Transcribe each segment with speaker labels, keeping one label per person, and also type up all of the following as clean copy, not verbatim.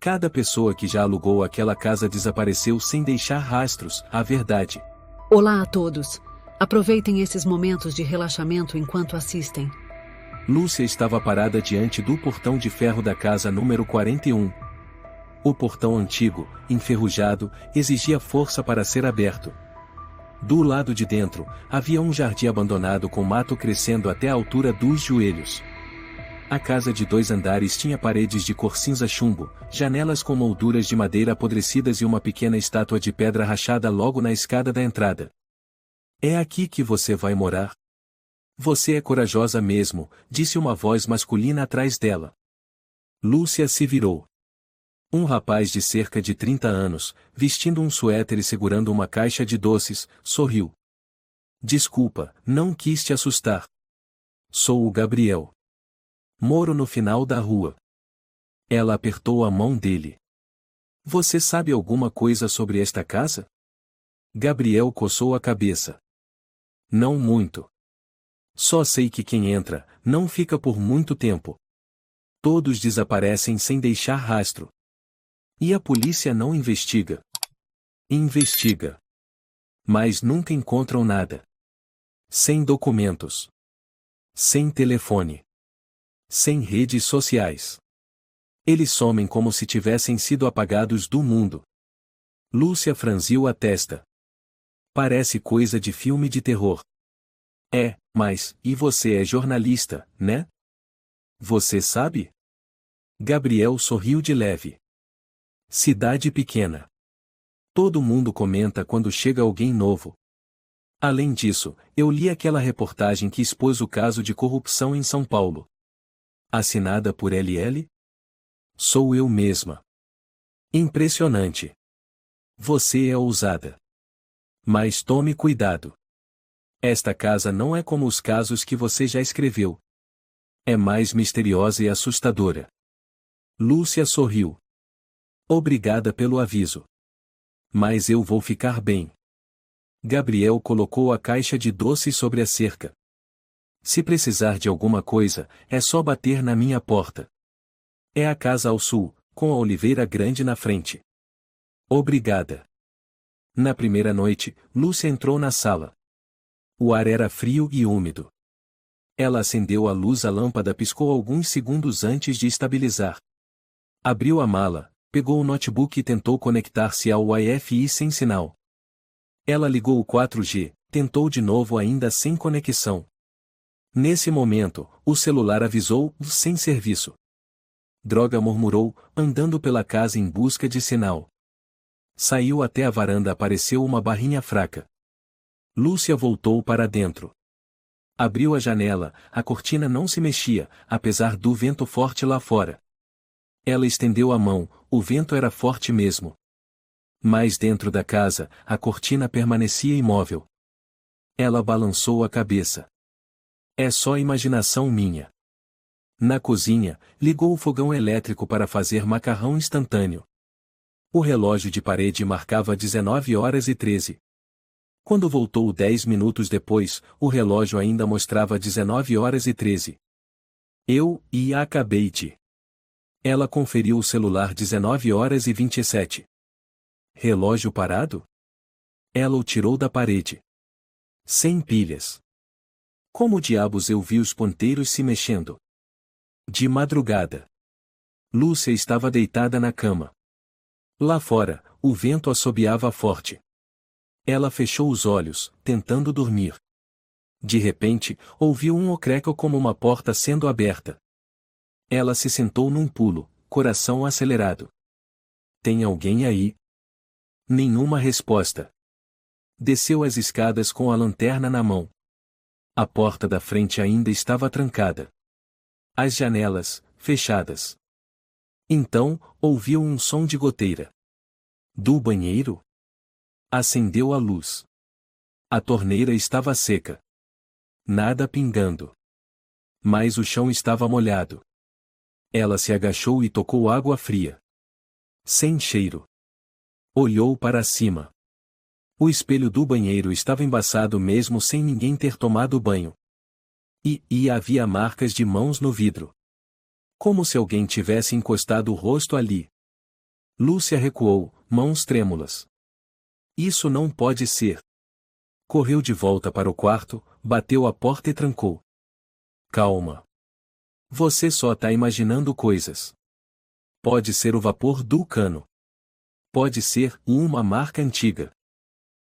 Speaker 1: Cada pessoa que já alugou aquela casa desapareceu sem deixar rastros, a verdade.
Speaker 2: Olá a todos. Aproveitem esses momentos de relaxamento enquanto assistem.
Speaker 1: Lúcia estava parada diante do portão de ferro da casa número 41. O portão antigo, enferrujado, exigia força para ser aberto. Do lado de dentro, havia um jardim abandonado com mato crescendo até a altura dos joelhos. A casa de 2 andares tinha paredes de cor cinza chumbo, janelas com molduras de madeira apodrecidas e uma pequena estátua de pedra rachada logo na escada da entrada. É aqui que você vai morar? Você é corajosa mesmo, disse uma voz masculina atrás dela. Lúcia se virou. Um rapaz de cerca de 30 anos, vestindo um suéter e segurando uma caixa de doces, sorriu. Desculpa, não quis te assustar. Sou o Gabriel. Moro no final da rua. Ela apertou a mão dele. Você sabe alguma coisa sobre esta casa? Gabriel coçou a cabeça. Não muito. Só sei que quem entra, não fica por muito tempo. Todos desaparecem sem deixar rastro. E a polícia não investiga. Investiga. Mas nunca encontram nada. Sem documentos. Sem telefone. Sem redes sociais. Eles somem como se tivessem sido apagados do mundo. Lúcia franziu a testa. Parece coisa de filme de terror. É, mas, e você é jornalista, né? Você sabe? Gabriel sorriu de leve. Cidade pequena. Todo mundo comenta quando chega alguém novo. Além disso, eu li aquela reportagem que expôs o caso de corrupção em São Paulo. Assinada por LL? Sou eu mesma. Impressionante. Você é ousada. Mas tome cuidado. Esta casa não é como os casos que você já escreveu. É mais misteriosa e assustadora. Lúcia sorriu. Obrigada pelo aviso. Mas eu vou ficar bem. Gabriel colocou a caixa de doces sobre a cerca. Se precisar de alguma coisa, é só bater na minha porta. É a casa ao sul, com a oliveira grande na frente. Obrigada. Na primeira noite, Lúcia entrou na sala. O ar era frio e úmido. Ela acendeu a luz, a lâmpada piscou alguns segundos antes de estabilizar. Abriu a mala, pegou o notebook e tentou conectar-se ao Wi-Fi sem sinal. Ela ligou o 4G, tentou de novo ainda sem conexão. Nesse momento, o celular avisou, sem serviço. Droga, murmurou, andando pela casa em busca de sinal. Saiu até a varanda, apareceu uma barrinha fraca. Lúcia voltou para dentro. Abriu a janela, a cortina não se mexia, apesar do vento forte lá fora. Ela estendeu a mão, o vento era forte mesmo. Mas dentro da casa, a cortina permanecia imóvel. Ela balançou a cabeça. É só imaginação minha. Na cozinha, ligou o fogão elétrico para fazer macarrão instantâneo. O relógio de parede marcava 19h13. Quando voltou 10 minutos depois, o relógio ainda mostrava 19h13. Acabei de. Ela conferiu o celular 19h27. Relógio parado? Ela o tirou da parede. Sem pilhas. Como diabos eu vi os ponteiros se mexendo? De madrugada. Lúcia estava deitada na cama. Lá fora, o vento assobiava forte. Ela fechou os olhos, tentando dormir. De repente, ouviu um ocreco como uma porta sendo aberta. Ela se sentou num pulo, coração acelerado. Tem alguém aí? Nenhuma resposta. Desceu as escadas com a lanterna na mão. A porta da frente ainda estava trancada. As janelas, fechadas. Então, ouviu um som de goteira. Do banheiro? Acendeu a luz. A torneira estava seca. Nada pingando. Mas o chão estava molhado. Ela se agachou e tocou água fria. Sem cheiro. Olhou para cima. O espelho do banheiro estava embaçado mesmo sem ninguém ter tomado banho. E havia marcas de mãos no vidro. Como se alguém tivesse encostado o rosto ali. Lúcia recuou, mãos trêmulas. Isso não pode ser. Correu de volta para o quarto, bateu a porta e trancou. Calma. Você só tá imaginando coisas. Pode ser o vapor do cano. Pode ser uma marca antiga.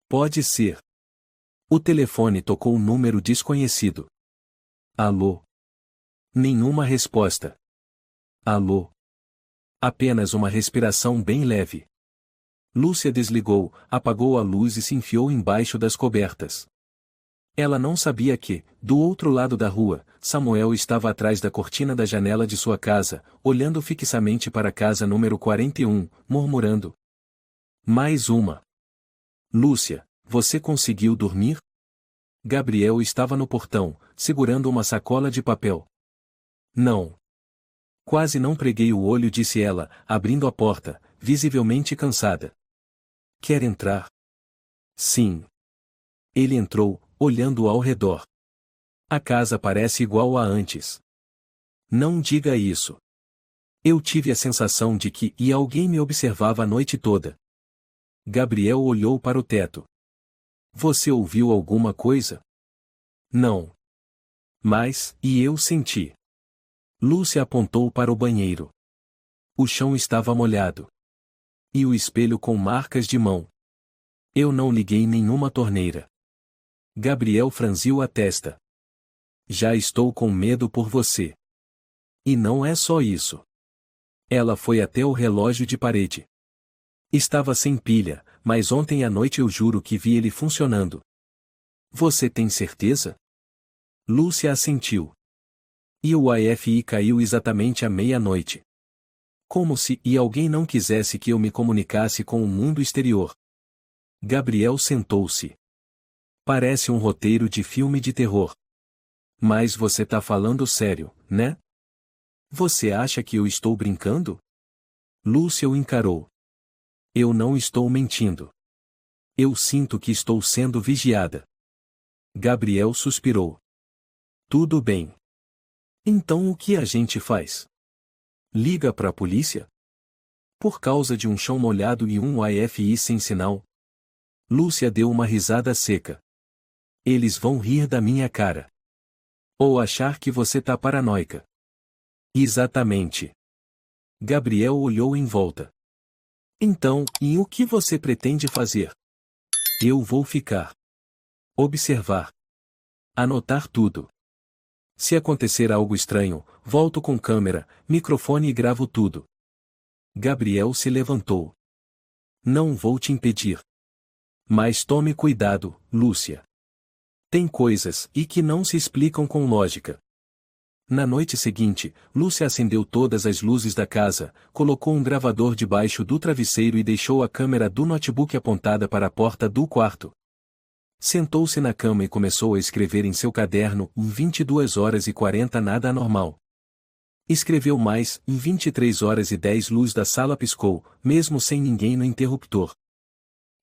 Speaker 1: Pode ser. O telefone tocou um número desconhecido. Alô? Nenhuma resposta. Alô? Apenas uma respiração bem leve. Lúcia desligou, apagou a luz e se enfiou embaixo das cobertas. Ela não sabia que, do outro lado da rua, Samuel estava atrás da cortina da janela de sua casa, olhando fixamente para a casa número 41, murmurando. Mais uma. Lúcia, você conseguiu dormir? Gabriel estava no portão, segurando uma sacola de papel. Não. Quase não preguei o olho, disse ela, abrindo a porta, visivelmente cansada. Quer entrar? Sim. Ele entrou, olhando ao redor. A casa parece igual a antes. Não diga isso. Eu tive a sensação de que alguém me observava a noite toda. Gabriel olhou para o teto. Você ouviu alguma coisa? Não. Mas, eu senti. Lúcia apontou para o banheiro. O chão estava molhado. E o espelho com marcas de mão. Eu não liguei nenhuma torneira. Gabriel franziu a testa. Já estou com medo por você. E não é só isso. Ela foi até o relógio de parede. Estava sem pilha, mas ontem à noite eu juro que vi ele funcionando. Você tem certeza? Lúcia assentiu. E o Wi-Fi caiu exatamente à meia-noite. Como se alguém não quisesse que eu me comunicasse com o mundo exterior. Gabriel sentou-se. Parece um roteiro de filme de terror. Mas você tá falando sério, né? Você acha que eu estou brincando? Lúcia o encarou. Eu não estou mentindo. Eu sinto que estou sendo vigiada. Gabriel suspirou. Tudo bem. Então o que a gente faz? Liga para a polícia? Por causa de um chão molhado e um Wi-Fi sem sinal? Lúcia deu uma risada seca. Eles vão rir da minha cara. Ou achar que você tá paranoica. Exatamente. Gabriel olhou em volta. Então, e o que você pretende fazer? Eu vou ficar. Observar. Anotar tudo. Se acontecer algo estranho, volto com câmera, microfone e gravo tudo. Gabriel se levantou. Não vou te impedir. Mas tome cuidado, Lúcia. Tem coisas que não se explicam com lógica. Na noite seguinte, Lúcia acendeu todas as luzes da casa, colocou um gravador debaixo do travesseiro e deixou a câmera do notebook apontada para a porta do quarto. Sentou-se na cama e começou a escrever em seu caderno, em 22h40 nada anormal. Escreveu mais, em 23h10 luz da sala piscou, mesmo sem ninguém no interruptor.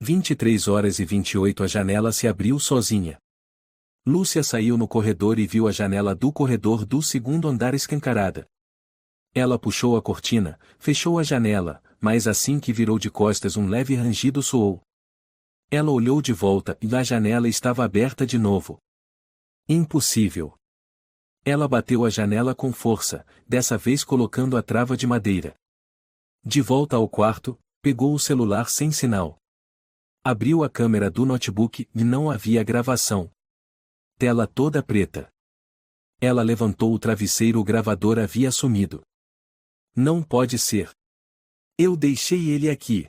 Speaker 1: 23h28 a janela se abriu sozinha. Lúcia saiu no corredor e viu a janela do corredor do segundo andar escancarada. Ela puxou a cortina, fechou a janela, mas assim que virou de costas um leve rangido soou. Ela olhou de volta e a janela estava aberta de novo. Impossível. Ela bateu a janela com força, dessa vez colocando a trava de madeira. De volta ao quarto, pegou o celular sem sinal. Abriu a câmera do notebook e não havia gravação. Tela toda preta. Ela levantou o travesseiro, o gravador havia sumido. Não pode ser. Eu deixei ele aqui.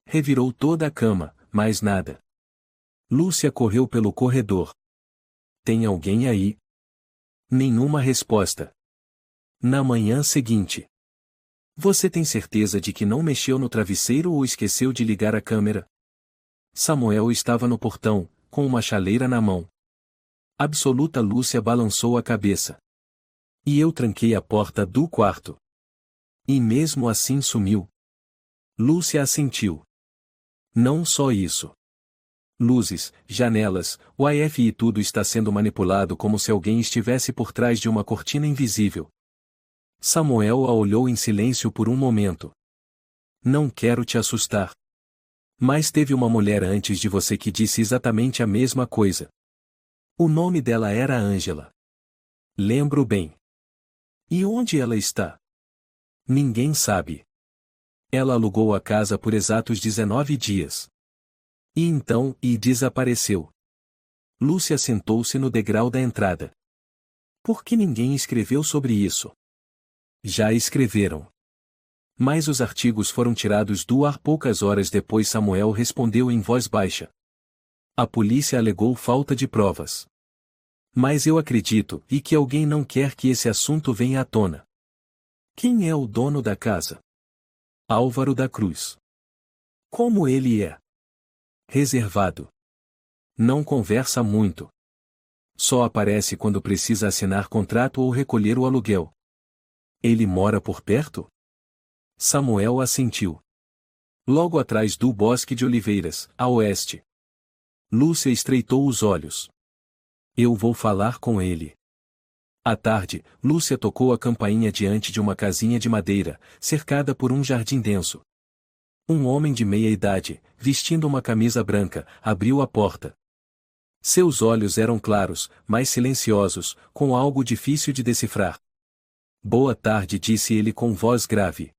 Speaker 1: Revirou toda a cama, mas nada. Lúcia correu pelo corredor. Tem alguém aí? Nenhuma resposta. Na manhã seguinte. Você tem certeza de que não mexeu no travesseiro ou esqueceu de ligar a câmera? Samuel estava no portão, com uma chaleira na mão. Absoluta. Lúcia balançou a cabeça. E eu tranquei a porta do quarto. E mesmo assim sumiu. Lúcia assentiu. Não só isso. Luzes, janelas, Wi-Fi e tudo está sendo manipulado como se alguém estivesse por trás de uma cortina invisível. Samuel a olhou em silêncio por um momento. Não quero te assustar. Mas teve uma mulher antes de você que disse exatamente a mesma coisa. O nome dela era Ângela. Lembro bem. E onde ela está? Ninguém sabe. Ela alugou a casa por exatos 19 dias. E então, desapareceu. Lúcia sentou-se no degrau da entrada. Por que ninguém escreveu sobre isso? Já escreveram. Mas os artigos foram tirados do ar poucas horas depois. Samuel respondeu em voz baixa. A polícia alegou falta de provas. Mas eu acredito que alguém não quer que esse assunto venha à tona. Quem é o dono da casa? Álvaro da Cruz. Como ele é? Reservado. Não conversa muito. Só aparece quando precisa assinar contrato ou recolher o aluguel. Ele mora por perto? Samuel assentiu. Logo atrás do Bosque de Oliveiras, a oeste. Lúcia estreitou os olhos. Eu vou falar com ele. À tarde, Lúcia tocou a campainha diante de uma casinha de madeira, cercada por um jardim denso. Um homem de meia idade, vestindo uma camisa branca, abriu a porta. Seus olhos eram claros, mas silenciosos, com algo difícil de decifrar. Boa tarde, disse ele com voz grave.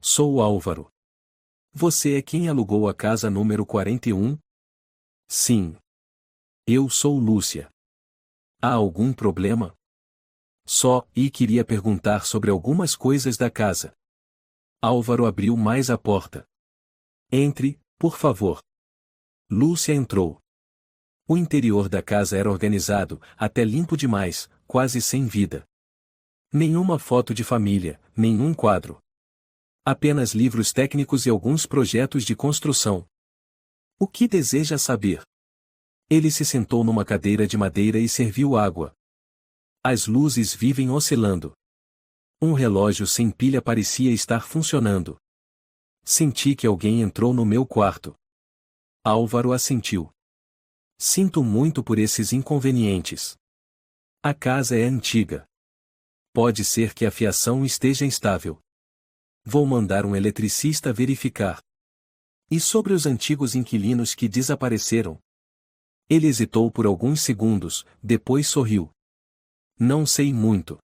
Speaker 1: Sou Álvaro. Você é quem alugou a casa número 41? Sim. Eu sou Lúcia. Há algum problema? Só, queria perguntar sobre algumas coisas da casa. Álvaro abriu mais a porta. Entre, por favor. Lúcia entrou. O interior da casa era organizado, até limpo demais, quase sem vida. Nenhuma foto de família, nenhum quadro. Apenas livros técnicos e alguns projetos de construção. O que deseja saber? Ele se sentou numa cadeira de madeira e serviu água. As luzes vivem oscilando. Um relógio sem pilha parecia estar funcionando. Senti que alguém entrou no meu quarto. Álvaro assentiu. Sinto muito por esses inconvenientes. A casa é antiga. Pode ser que a fiação esteja instável. Vou mandar um eletricista verificar. E sobre os antigos inquilinos que desapareceram? Ele hesitou por alguns segundos, depois sorriu. Não sei muito.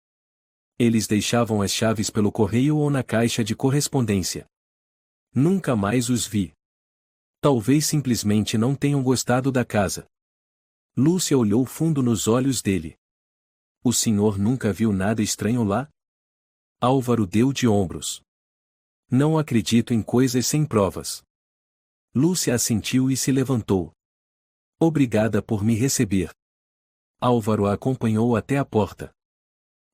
Speaker 1: Eles deixavam as chaves pelo correio ou na caixa de correspondência. Nunca mais os vi. Talvez simplesmente não tenham gostado da casa. Lúcia olhou fundo nos olhos dele. O senhor nunca viu nada estranho lá? Álvaro deu de ombros. Não acredito em coisas sem provas. Lúcia assentiu e se levantou. Obrigada por me receber. Álvaro a acompanhou até a porta.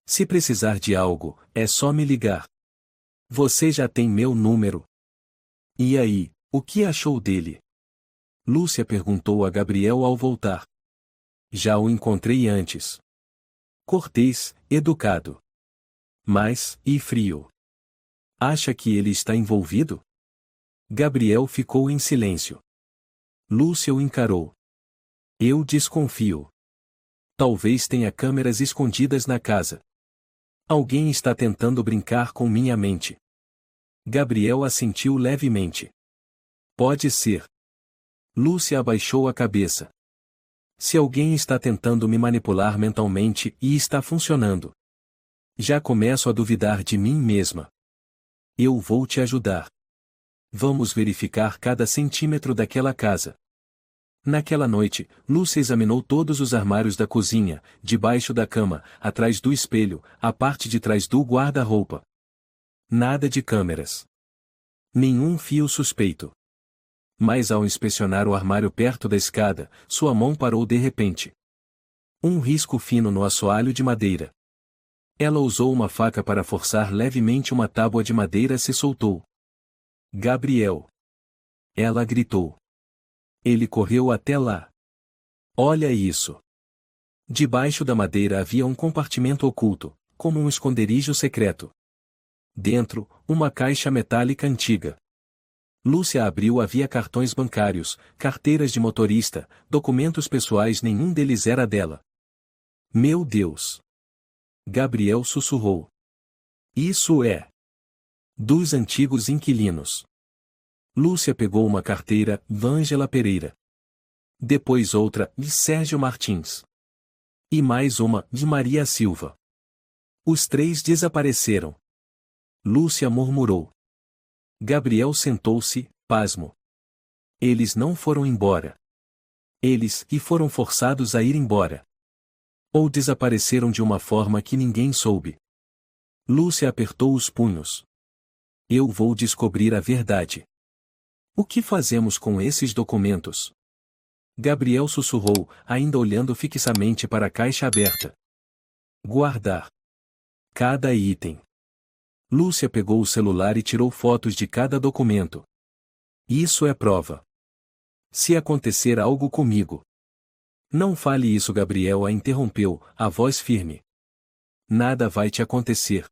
Speaker 1: Se precisar de algo, é só me ligar. Você já tem meu número. E aí, o que achou dele? Lúcia perguntou a Gabriel ao voltar. Já o encontrei antes. Cortês, educado. Mas, frio. Acha que ele está envolvido? Gabriel ficou em silêncio. Lúcia o encarou. Eu desconfio. Talvez tenha câmeras escondidas na casa. Alguém está tentando brincar com minha mente. Gabriel assentiu levemente. Pode ser. Lúcia abaixou a cabeça. Se alguém está tentando me manipular mentalmente e está funcionando. Já começo a duvidar de mim mesma. Eu vou te ajudar. Vamos verificar cada centímetro daquela casa. Naquela noite, Lúcia examinou todos os armários da cozinha, debaixo da cama, atrás do espelho, a parte de trás do guarda-roupa. Nada de câmeras. Nenhum fio suspeito. Mas ao inspecionar o armário perto da escada, sua mão parou de repente. Um risco fino no assoalho de madeira. Ela usou uma faca para forçar levemente uma tábua de madeira se soltou. Gabriel! Ela gritou. Ele correu até lá. Olha isso! Debaixo da madeira havia um compartimento oculto, como um esconderijo secreto. Dentro, uma caixa metálica antiga. Lúcia abriu, havia cartões bancários, carteiras de motorista, documentos pessoais, nenhum deles era dela. Meu Deus! Gabriel sussurrou. Isso é. Dos antigos inquilinos. Lúcia pegou uma carteira, Vângela Pereira. Depois outra, de Sérgio Martins. E mais uma, de Maria Silva. Os três desapareceram. Lúcia murmurou. Gabriel sentou-se, pasmo. Eles não foram embora. Eles que foram forçados a ir embora. Ou desapareceram de uma forma que ninguém soube. Lúcia apertou os punhos. Eu vou descobrir a verdade. O que fazemos com esses documentos? Gabriel sussurrou, ainda olhando fixamente para a caixa aberta. Guardar. Cada item. Lúcia pegou o celular e tirou fotos de cada documento. Isso é prova. Se acontecer algo comigo. Não fale isso, Gabriel a interrompeu, a voz firme. Nada vai te acontecer.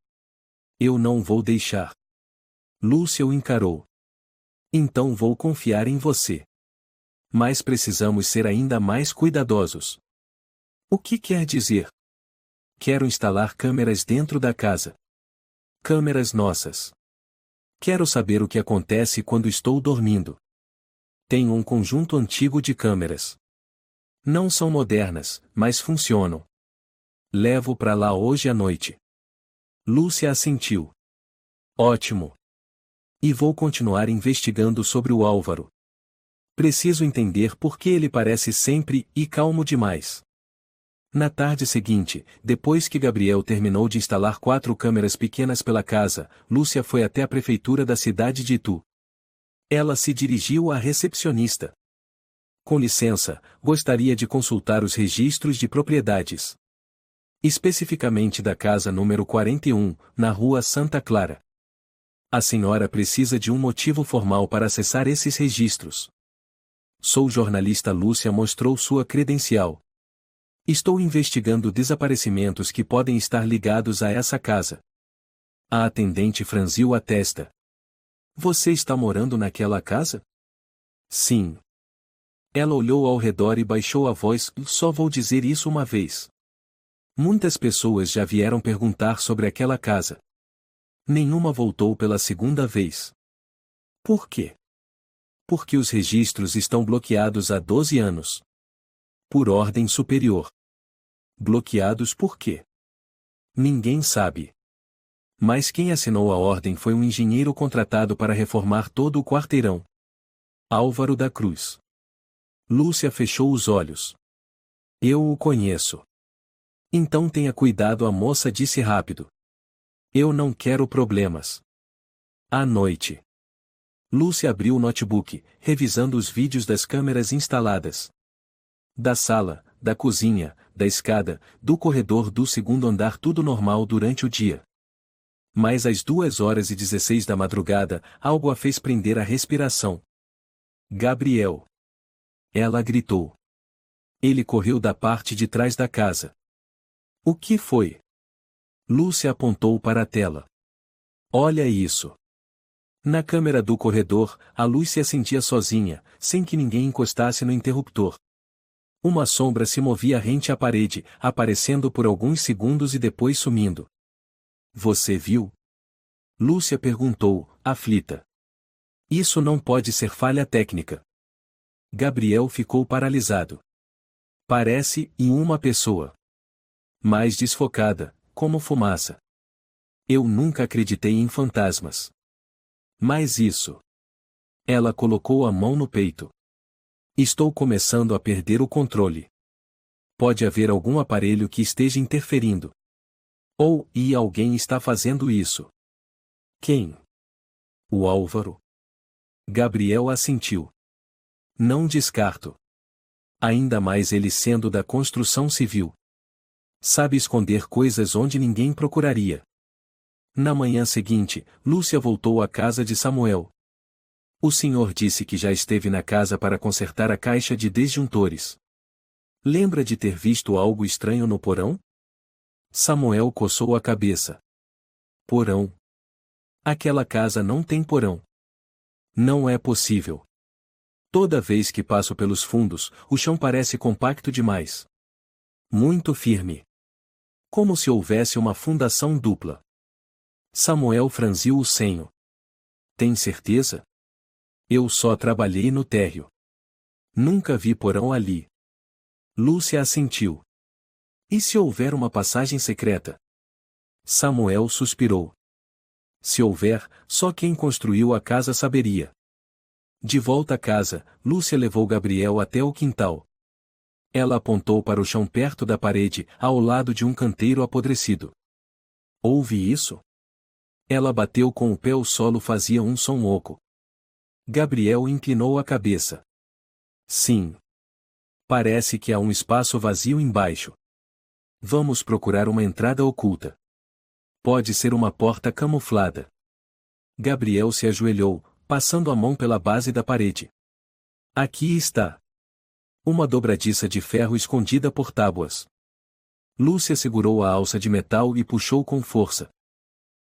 Speaker 1: Eu não vou deixar. Lúcia o encarou. Então vou confiar em você. Mas precisamos ser ainda mais cuidadosos. O que quer dizer? Quero instalar câmeras dentro da casa. Câmeras nossas. Quero saber o que acontece quando estou dormindo. Tenho um conjunto antigo de câmeras. Não são modernas, mas funcionam. Levo para lá hoje à noite. Lúcia assentiu. Ótimo. E vou continuar investigando sobre o Álvaro. Preciso entender por que ele parece sempre e calmo demais. Na tarde seguinte, depois que Gabriel terminou de instalar 4 câmeras pequenas pela casa, Lúcia foi até a prefeitura da cidade de Itu. Ela se dirigiu à recepcionista. Com licença, gostaria de consultar os registros de propriedades. Especificamente da casa número 41, na rua Santa Clara. A senhora precisa de um motivo formal para acessar esses registros. Sou jornalista. Lúcia mostrou sua credencial. Estou investigando desaparecimentos que podem estar ligados a essa casa. A atendente franziu a testa. Você está morando naquela casa? Sim. Ela olhou ao redor e baixou a voz. Só vou dizer isso uma vez. Muitas pessoas já vieram perguntar sobre aquela casa. Nenhuma voltou pela segunda vez. Por quê? Porque os registros estão bloqueados há 12 anos. Por ordem superior. Bloqueados por quê? Ninguém sabe. Mas quem assinou a ordem foi um engenheiro contratado para reformar todo o quarteirão. Álvaro da Cruz. Lúcia fechou os olhos. Eu o conheço. Então tenha cuidado, a moça disse rápido. Eu não quero problemas. À noite. Lúcia abriu o notebook, revisando os vídeos das câmeras instaladas. Da sala, da cozinha, da escada, do corredor do segundo andar, tudo normal durante o dia. Mas às 2h16 da madrugada, algo a fez prender a respiração. Gabriel. Ela gritou. Ele correu da parte de trás da casa. O que foi? Lúcia apontou para a tela. Olha isso. Na câmera do corredor, a luz se acendia sozinha, sem que ninguém encostasse no interruptor. Uma sombra se movia rente à parede, aparecendo por alguns segundos e depois sumindo. Você viu? Lúcia perguntou, aflita. Isso não pode ser falha técnica. Gabriel ficou paralisado. Parece uma pessoa. Mais desfocada, como fumaça. Eu nunca acreditei em fantasmas. Mas isso. Ela colocou a mão no peito. Estou começando a perder o controle. Pode haver algum aparelho que esteja interferindo. Ou alguém está fazendo isso. Quem? O Álvaro. Gabriel assentiu. Não descarto. Ainda mais ele sendo da construção civil. Sabe esconder coisas onde ninguém procuraria. Na manhã seguinte, Lúcia voltou à casa de Samuel. O senhor disse que já esteve na casa para consertar a caixa de disjuntores. Lembra de ter visto algo estranho no porão? Samuel coçou a cabeça. Porão. Aquela casa não tem porão. Não é possível. Toda vez que passo pelos fundos, o chão parece compacto demais. Muito firme. Como se houvesse uma fundação dupla. Samuel franziu o senho. Tem certeza? Eu só trabalhei no térreo. Nunca vi porão ali. Lúcia assentiu. E se houver uma passagem secreta? Samuel suspirou. Se houver, só quem construiu a casa saberia. De volta à casa, Lúcia levou Gabriel até o quintal. Ela apontou para o chão perto da parede, ao lado de um canteiro apodrecido. Ouve isso? Ela bateu com o pé, o solo fazia um som oco. Gabriel inclinou a cabeça. Sim. Parece que há um espaço vazio embaixo. Vamos procurar uma entrada oculta. Pode ser uma porta camuflada. Gabriel se ajoelhou, passando a mão pela base da parede. Aqui está. Uma dobradiça de ferro escondida por tábuas. Lúcia segurou a alça de metal e puxou com força.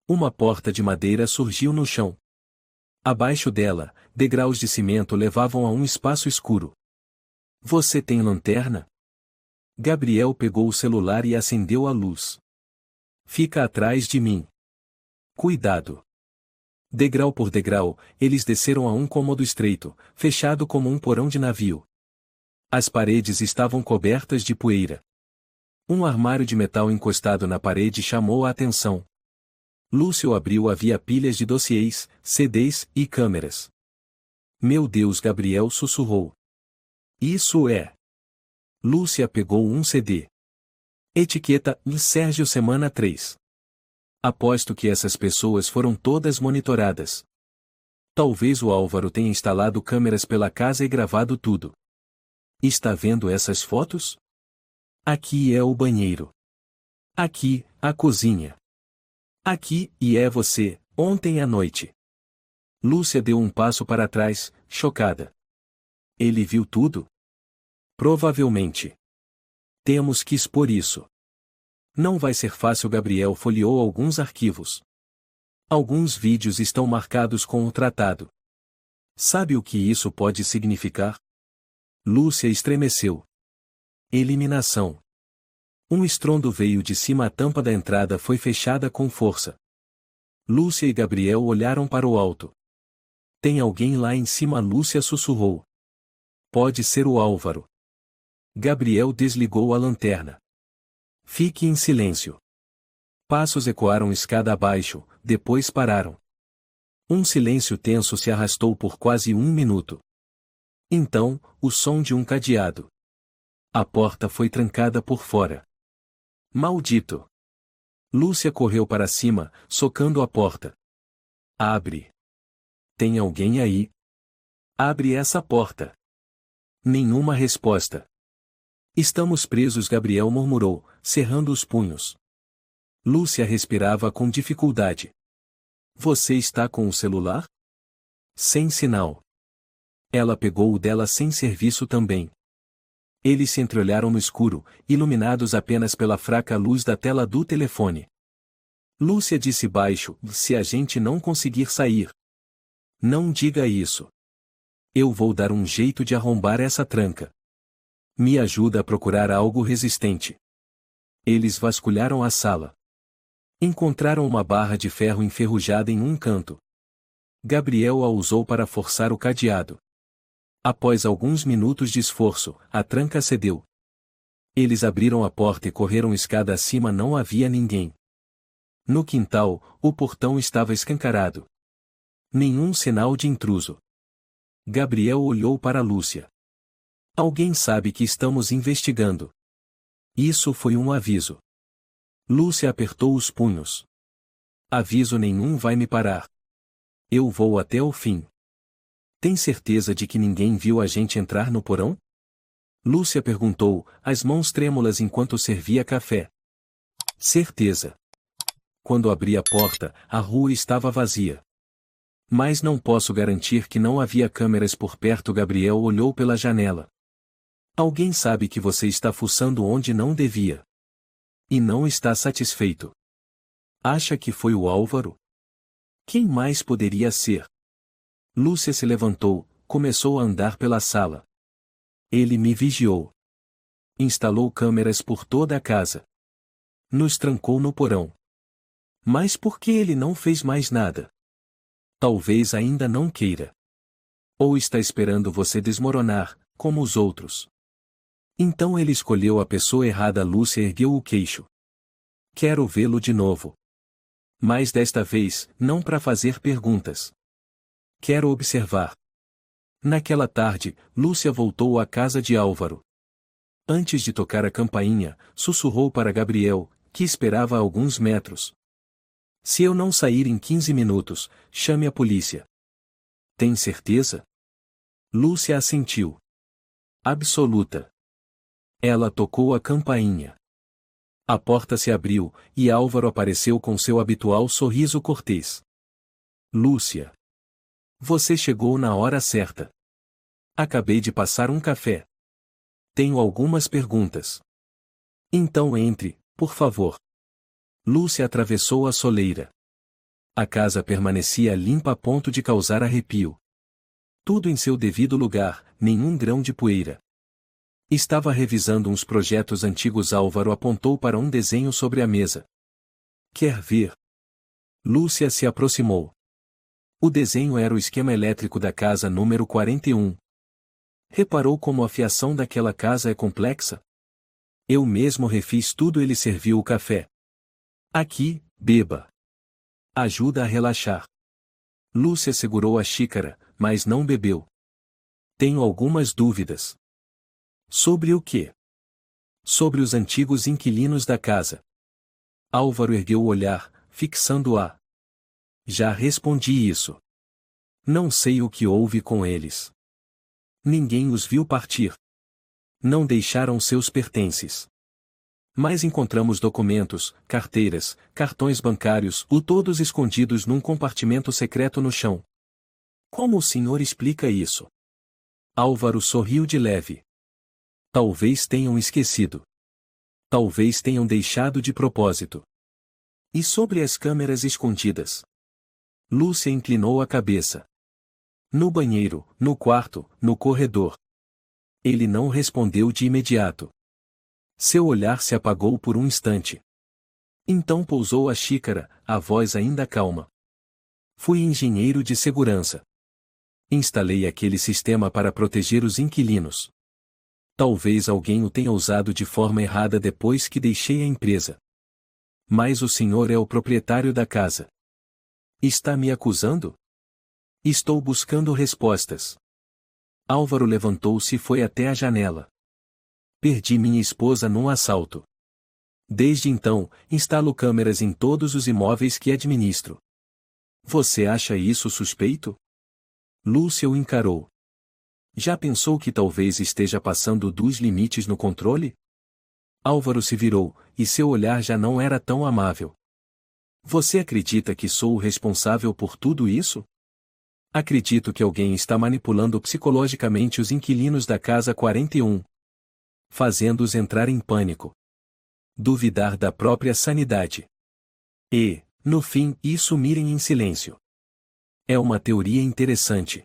Speaker 1: Uma porta de madeira surgiu no chão. Abaixo dela, degraus de cimento levavam a um espaço escuro. Você tem lanterna? Gabriel pegou o celular e acendeu a luz. Fica atrás de mim. Cuidado. Degrau por degrau, eles desceram a um cômodo estreito, fechado como um porão de navio. As paredes estavam cobertas de poeira. Um armário de metal encostado na parede chamou a atenção. Lúcio abriu, havia pilhas de dossiês, CDs e câmeras. Meu Deus, Gabriel sussurrou. Isso é. Lúcia pegou um CD. Etiqueta Sérgio Semana 3. Aposto que essas pessoas foram todas monitoradas. Talvez o Álvaro tenha instalado câmeras pela casa e gravado tudo. Está vendo essas fotos? Aqui é o banheiro. Aqui, a cozinha. Aqui, e é você, ontem à noite. Lúcia deu um passo para trás, chocada. Ele viu tudo? Provavelmente. Temos que expor isso. Não vai ser fácil. Gabriel folheou alguns arquivos. Alguns vídeos estão marcados com o tratado. Sabe o que isso pode significar? Lúcia estremeceu. Eliminação. Um estrondo veio de cima, a tampa da entrada foi fechada com força. Lúcia e Gabriel olharam para o alto. Tem alguém lá em cima, Lúcia sussurrou. Pode ser o Álvaro. Gabriel desligou a lanterna. Fique em silêncio. Passos ecoaram escada abaixo, depois pararam. Um silêncio tenso se arrastou por quase um minuto. Então, o som de um cadeado. A porta foi trancada por fora. Maldito! Lúcia correu para cima, socando a porta. Abre. Tem alguém aí? Abre essa porta. Nenhuma resposta. Estamos presos, Gabriel murmurou, cerrando os punhos. Lúcia respirava com dificuldade. Você está com o celular? Sem sinal. Ela pegou o dela sem serviço também. Eles se entreolharam no escuro, iluminados apenas pela fraca luz da tela do telefone. Lúcia disse baixo: se a gente não conseguir sair. Não diga isso. Eu vou dar um jeito de arrombar essa tranca. Me ajuda a procurar algo resistente. Eles vasculharam a sala. Encontraram uma barra de ferro enferrujada em um canto. Gabriel a usou para forçar o cadeado. Após alguns minutos de esforço, a tranca cedeu. Eles abriram a porta e correram escada acima. Não havia ninguém. No quintal, o portão estava escancarado. Nenhum sinal de intruso. Gabriel olhou para Lúcia. Alguém sabe que estamos investigando. Isso foi um aviso. Lúcia apertou os punhos. Aviso nenhum vai me parar. Eu vou até o fim. Tem certeza de que ninguém viu a gente entrar no porão? Lúcia perguntou, as mãos trêmulas enquanto servia café. Certeza. Quando abri a porta, a rua estava vazia. Mas não posso garantir que não havia câmeras por perto. Gabriel olhou pela janela. Alguém sabe que você está fuçando onde não devia. E não está satisfeito. Acha que foi o Álvaro? Quem mais poderia ser? Lúcia se levantou, começou a andar pela sala. Ele me vigiou. Instalou câmeras por toda a casa. Nos trancou no porão. Mas por que ele não fez mais nada? Talvez ainda não queira. Ou está esperando você desmoronar, como os outros. Então ele escolheu a pessoa errada. Lúcia ergueu o queixo. Quero vê-lo de novo. Mas desta vez, não para fazer perguntas. Quero observar. Naquela tarde, Lúcia voltou à casa de Álvaro. Antes de tocar a campainha, sussurrou para Gabriel, que esperava a alguns metros. Se eu não sair em 15 minutos, chame a polícia. Tem certeza? Lúcia assentiu. Absoluta. Ela tocou a campainha. A porta se abriu, e Álvaro apareceu com seu habitual sorriso cortês. Lúcia. Você chegou na hora certa. Acabei de passar um café. Tenho algumas perguntas. Então entre, por favor. Lúcia atravessou a soleira. A casa permanecia limpa a ponto de causar arrepio. Tudo em seu devido lugar, nenhum grão de poeira. Estava revisando uns projetos antigos. Álvaro apontou para um desenho sobre a mesa. Quer ver? Lúcia se aproximou. O desenho era o esquema elétrico da casa número 41. Reparou como a fiação daquela casa é complexa? Eu mesmo refiz tudo. Ele serviu o café. Aqui, beba. Ajuda a relaxar. Lúcia segurou a xícara, mas não bebeu. Tenho algumas dúvidas. Sobre o quê? Sobre os antigos inquilinos da casa. Álvaro ergueu o olhar, fixando-a. Já respondi isso. Não sei o que houve com eles. Ninguém os viu partir. Não deixaram seus pertences. Mas encontramos documentos, carteiras, cartões bancários, todos escondidos num compartimento secreto no chão. Como o senhor explica isso? Álvaro sorriu de leve. Talvez tenham esquecido. Talvez tenham deixado de propósito. E sobre as câmeras escondidas? Lúcia inclinou a cabeça. No banheiro, no quarto, no corredor. Ele não respondeu de imediato. Seu olhar se apagou por um instante. Então pousou a xícara, a voz ainda calma. Fui engenheiro de segurança. Instalei aquele sistema para proteger os inquilinos. Talvez alguém o tenha usado de forma errada depois que deixei a empresa. Mas o senhor é o proprietário da casa. Está me acusando? Estou buscando respostas. Álvaro levantou-se e foi até a janela. Perdi minha esposa num assalto. Desde então, instalo câmeras em todos os imóveis que administro. Você acha isso suspeito? Lúcia o encarou. Já pensou que talvez esteja passando dos limites no controle? Álvaro se virou, e seu olhar já não era tão amável. Você acredita que sou o responsável por tudo isso? Acredito que alguém está manipulando psicologicamente os inquilinos da casa 41. Fazendo-os entrar em pânico. Duvidar da própria sanidade. E, no fim, sumirem em silêncio. É uma teoria interessante.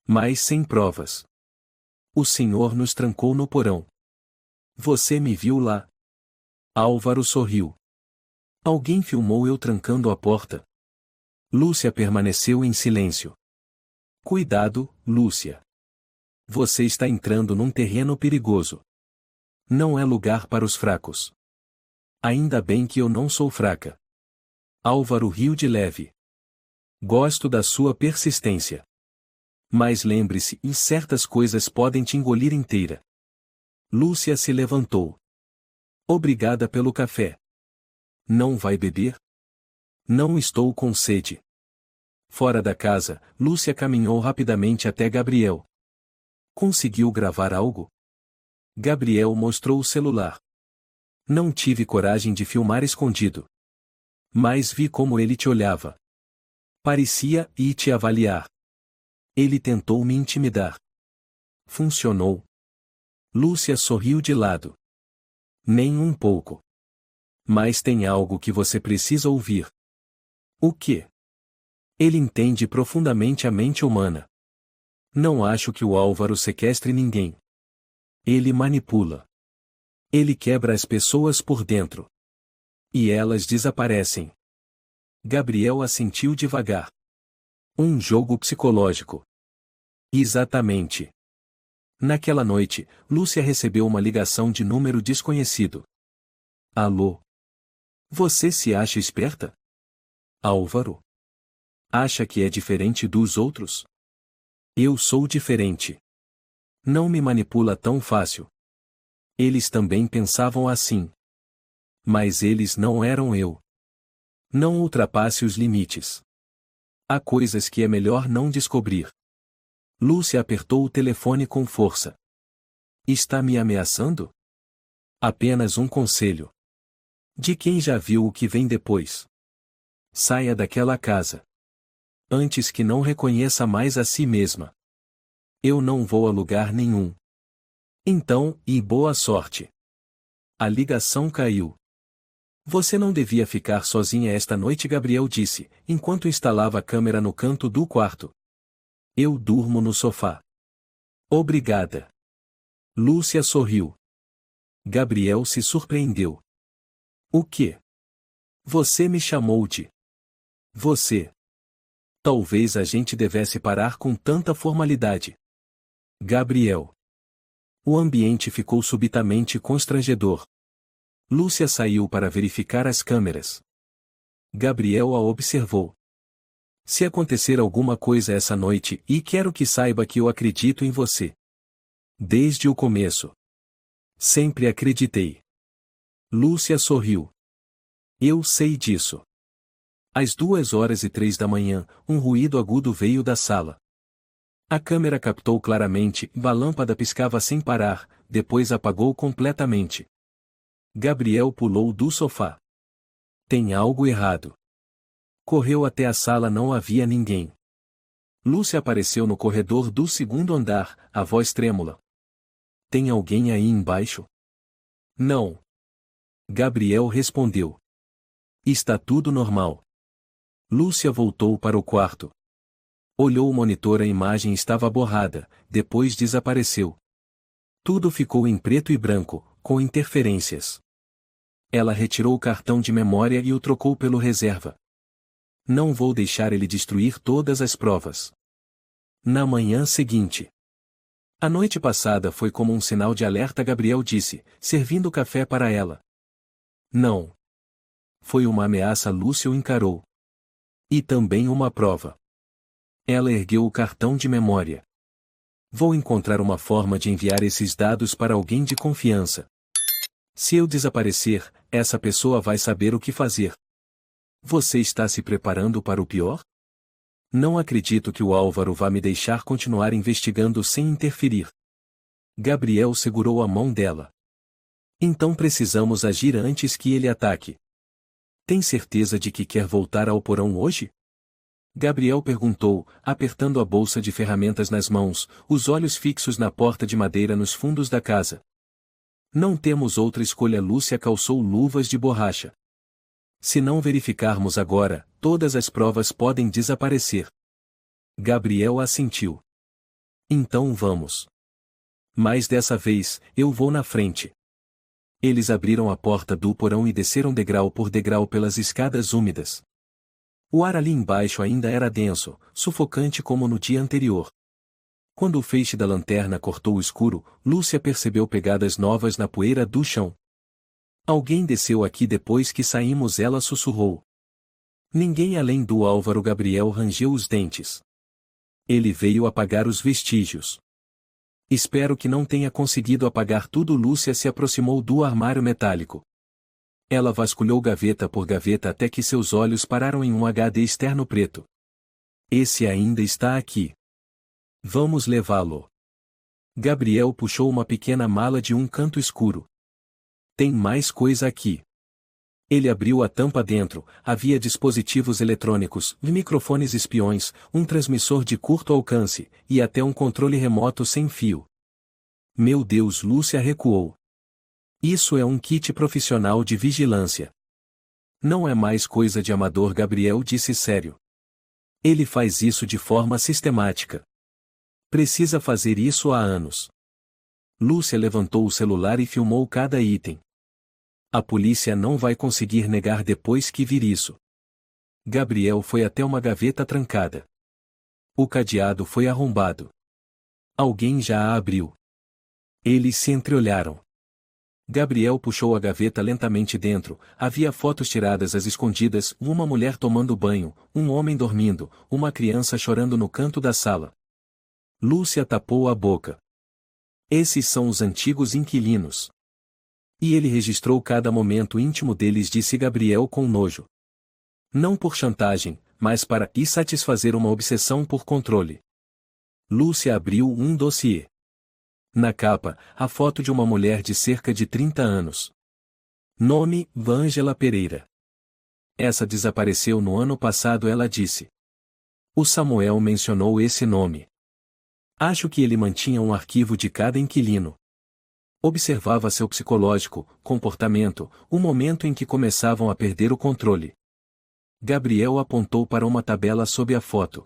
Speaker 1: Mas sem provas. O senhor nos trancou no porão. Você me viu lá? Álvaro sorriu. Alguém filmou eu trancando a porta. Lúcia permaneceu em silêncio. Cuidado, Lúcia. Você está entrando num terreno perigoso. Não é lugar para os fracos. Ainda bem que eu não sou fraca. Álvaro riu de leve. Gosto da sua persistência. Mas lembre-se, certas coisas podem te engolir inteira. Lúcia se levantou. Obrigada pelo café. Não vai beber? Não estou com sede. Fora da casa, Lúcia caminhou rapidamente até Gabriel. Conseguiu gravar algo? Gabriel mostrou o celular. Não tive coragem de filmar escondido. Mas vi como ele te olhava. Parecia ir te avaliar. Ele tentou me intimidar. Funcionou. Lúcia sorriu de lado. Nem um pouco. Mas tem algo que você precisa ouvir. O quê? Ele entende profundamente a mente humana. Não acho que o Álvaro sequestre ninguém. Ele manipula. Ele quebra as pessoas por dentro. E elas desaparecem. Gabriel assentiu devagar. Um jogo psicológico. Exatamente. Naquela noite, Lúcia recebeu uma ligação de número desconhecido. Alô? Você se acha esperta? Álvaro? Acha que é diferente dos outros? Eu sou diferente. Não me manipula tão fácil. Eles também pensavam assim. Mas eles não eram eu. Não ultrapasse os limites. Há coisas que é melhor não descobrir. Lúcia apertou o telefone com força. Está me ameaçando? Apenas um conselho. De quem já viu o que vem depois. Saia daquela casa. Antes que não reconheça mais a si mesma. Eu não vou a lugar nenhum. Então, e boa sorte. A ligação caiu. Você não devia ficar sozinha esta noite, Gabriel disse, enquanto instalava a câmera no canto do quarto. Eu durmo no sofá. Obrigada. Lúcia sorriu. Gabriel se surpreendeu. O quê? Você me chamou de... Você. Talvez a gente devesse parar com tanta formalidade. Gabriel. O ambiente ficou subitamente constrangedor. Lúcia saiu para verificar as câmeras. Gabriel a observou. Se acontecer alguma coisa essa noite, e quero que saiba que eu acredito em você. Desde o começo. Sempre acreditei. Lúcia sorriu. Eu sei disso. Às 2h03 da manhã, um ruído agudo veio da sala. A câmera captou claramente, a lâmpada piscava sem parar, depois apagou completamente. Gabriel pulou do sofá. Tem algo errado. Correu até a sala, não havia ninguém. Lúcia apareceu no corredor do segundo andar, a voz trêmula. Tem alguém aí embaixo? Não. Gabriel respondeu. Está tudo normal. Lúcia voltou para o quarto. Olhou o monitor, a imagem estava borrada, depois desapareceu. Tudo ficou em preto e branco, com interferências. Ela retirou o cartão de memória e o trocou pelo reserva. Não vou deixar ele destruir todas as provas. Na manhã seguinte. A noite passada foi como um sinal de alerta, Gabriel disse, servindo café para ela. Não. Foi uma ameaça, Lúcia o encarou. E também uma prova. Ela ergueu o cartão de memória. Vou encontrar uma forma de enviar esses dados para alguém de confiança. Se eu desaparecer, essa pessoa vai saber o que fazer. Você está se preparando para o pior? Não acredito que o Álvaro vá me deixar continuar investigando sem interferir. Gabriel segurou a mão dela. Então precisamos agir antes que ele ataque. Tem certeza de que quer voltar ao porão hoje? Gabriel perguntou, apertando a bolsa de ferramentas nas mãos, os olhos fixos na porta de madeira nos fundos da casa. Não temos outra escolha. Lúcia calçou luvas de borracha. Se não verificarmos agora, todas as provas podem desaparecer. Gabriel assentiu. Então vamos. Mas dessa vez, eu vou na frente. Eles abriram a porta do porão e desceram degrau por degrau pelas escadas úmidas. O ar ali embaixo ainda era denso, sufocante como no dia anterior. Quando o feixe da lanterna cortou o escuro, Lúcia percebeu pegadas novas na poeira do chão. Alguém desceu aqui depois que saímos, ela sussurrou. Ninguém além do Álvaro. Gabriel rangeu os dentes. Ele veio apagar os vestígios. Espero que não tenha conseguido apagar tudo. Lúcia se aproximou do armário metálico. Ela vasculhou gaveta por gaveta até que seus olhos pararam em um HD externo preto. Esse ainda está aqui. Vamos levá-lo. Gabriel puxou uma pequena mala de um canto escuro. Tem mais coisa aqui. Ele abriu a tampa. Dentro, havia dispositivos eletrônicos, microfones espiões, um transmissor de curto alcance, e até um controle remoto sem fio. Meu Deus, Lúcia recuou. Isso é um kit profissional de vigilância. Não é mais coisa de amador, Gabriel disse sério. Ele faz isso de forma sistemática. Precisa fazer isso há anos. Lúcia levantou o celular e filmou cada item. A polícia não vai conseguir negar depois que vir isso. Gabriel foi até uma gaveta trancada. O cadeado foi arrombado. Alguém já a abriu. Eles se entreolharam. Gabriel puxou a gaveta lentamente dentro, havia fotos tiradas às escondidas, uma mulher tomando banho, um homem dormindo, uma criança chorando no canto da sala. Lúcia tapou a boca. Esses são os antigos inquilinos. E ele registrou cada momento íntimo deles, disse Gabriel com nojo. Não por chantagem, mas para satisfazer uma obsessão por controle. Lúcia abriu um dossiê. Na capa, a foto de uma mulher de cerca de 30 anos. Nome, Vângela Pereira. Essa desapareceu no ano passado, ela disse. O Samuel mencionou esse nome. Acho que ele mantinha um arquivo de cada inquilino. Observava seu psicológico, comportamento, o momento em que começavam a perder o controle. Gabriel apontou para uma tabela sob a foto.